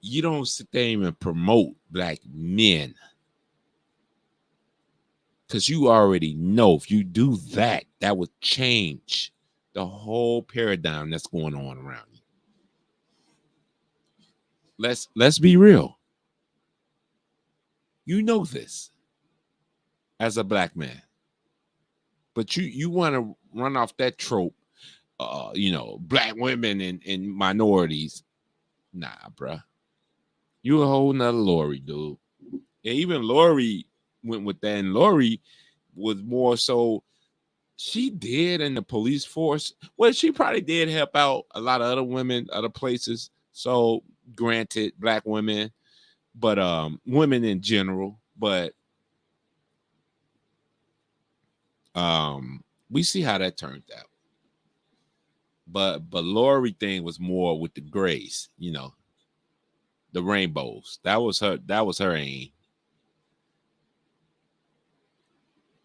you don't sit there and promote black men. Because you already know if you do that, that would change the whole paradigm that's going on around you. Let's be real. You know this as a black man. But you want to run off that trope, black women and minorities. Nah, bruh. You a whole nother Lori, dude. And even Lori went with that, and Lori was more so. She did in the police force. Well, she probably did help out a lot of other women, other places. So, granted, black women, but women in general. But we see how that turned out. But Lori thing was more with the grays, the rainbows. That was her aim.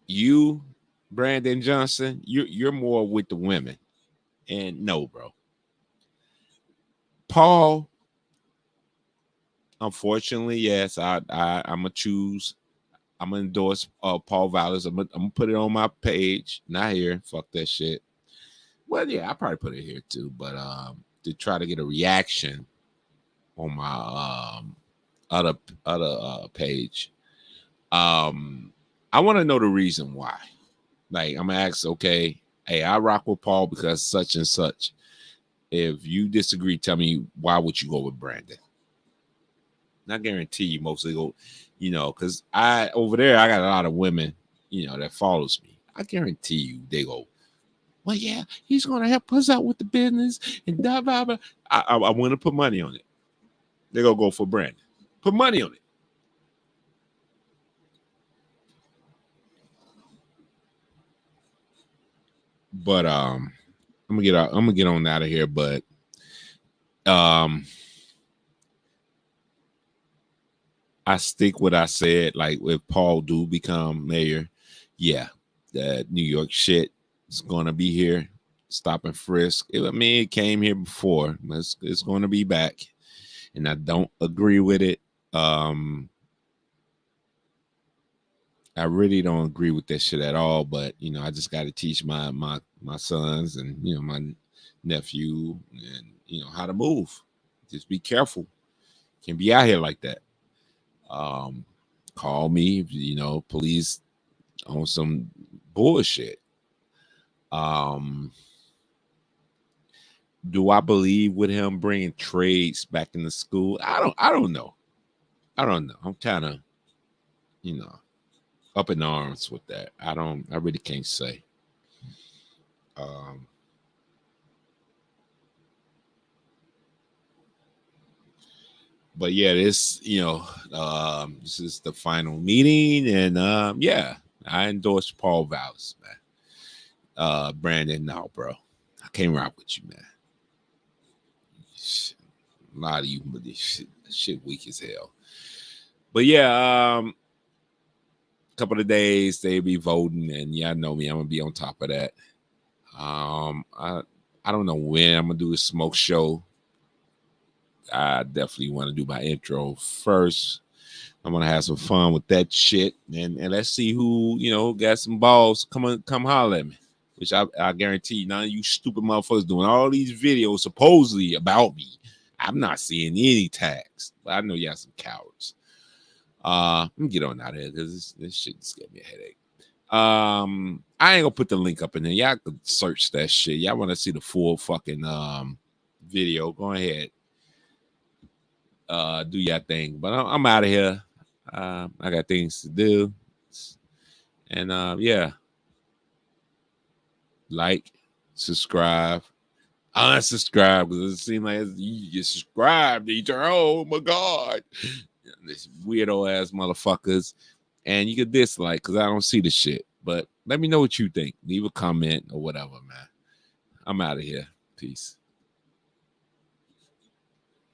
You, Brandon Johnson, you're more with the women. And no, bro. Paul, unfortunately, yes, I'm gonna choose. I'm gonna endorse Paul Vallas. I'm gonna put it on my page, not here. Fuck that shit. Well, yeah, I probably put it here too, but to try to get a reaction on my other page. I want to know the reason why. Like, I'm gonna ask, okay, hey, I rock with Paul because such and such. If you disagree, tell me why would you go with Brandon? And I guarantee you mostly go, because over there I got a lot of women, that follows me. I guarantee you they go, well, yeah, he's gonna help us out with the business and blah blah blah. I want to put money on it. They're gonna go for Brandon. Put money on it. But I'm gonna get on out of here. But I stick what I said. Like, if Paul do become mayor, yeah, that New York shit is gonna be here. Stop and frisk. It came here before. It's gonna be back, and I don't agree with it. I really don't agree with that shit at all. But I just got to teach my sons and my nephew and how to move. Just be careful. Can't be out here like that. Call me, police on some bullshit. Do I believe with him bringing trades back into school? I don't know. I'm kind of, up in arms with that. I really can't say. But yeah, this is the final meeting, and yeah, I endorse Paul Vallas, man. Brandon, no, bro, I can't rock with you, man. Shit, a lot of you, but this shit weak as hell. But yeah, couple of days they be voting, and y'all know me, I'm gonna be on top of that. I don't know when I'm gonna do the smoke show. I definitely want to do my intro first. I'm gonna have some fun with that shit, and let's see who got some balls. Come holler at me, which I guarantee you, none of you stupid motherfuckers doing all these videos supposedly about me. I'm not seeing any tags, but I know y'all some cowards. Let me get on out of here because this shit just gave me a headache. I ain't gonna put the link up in there. Y'all can search that shit. Y'all want to see the full fucking video? Go ahead. Do your thing. But I'm out of here. I got things to do. And yeah. Like, subscribe, unsubscribe, because it seems like you subscribe to each other. Oh my God. This weirdo ass motherfuckers. And you can dislike because I don't see the shit. But let me know what you think. Leave a comment or whatever, man. I'm out of here. Peace.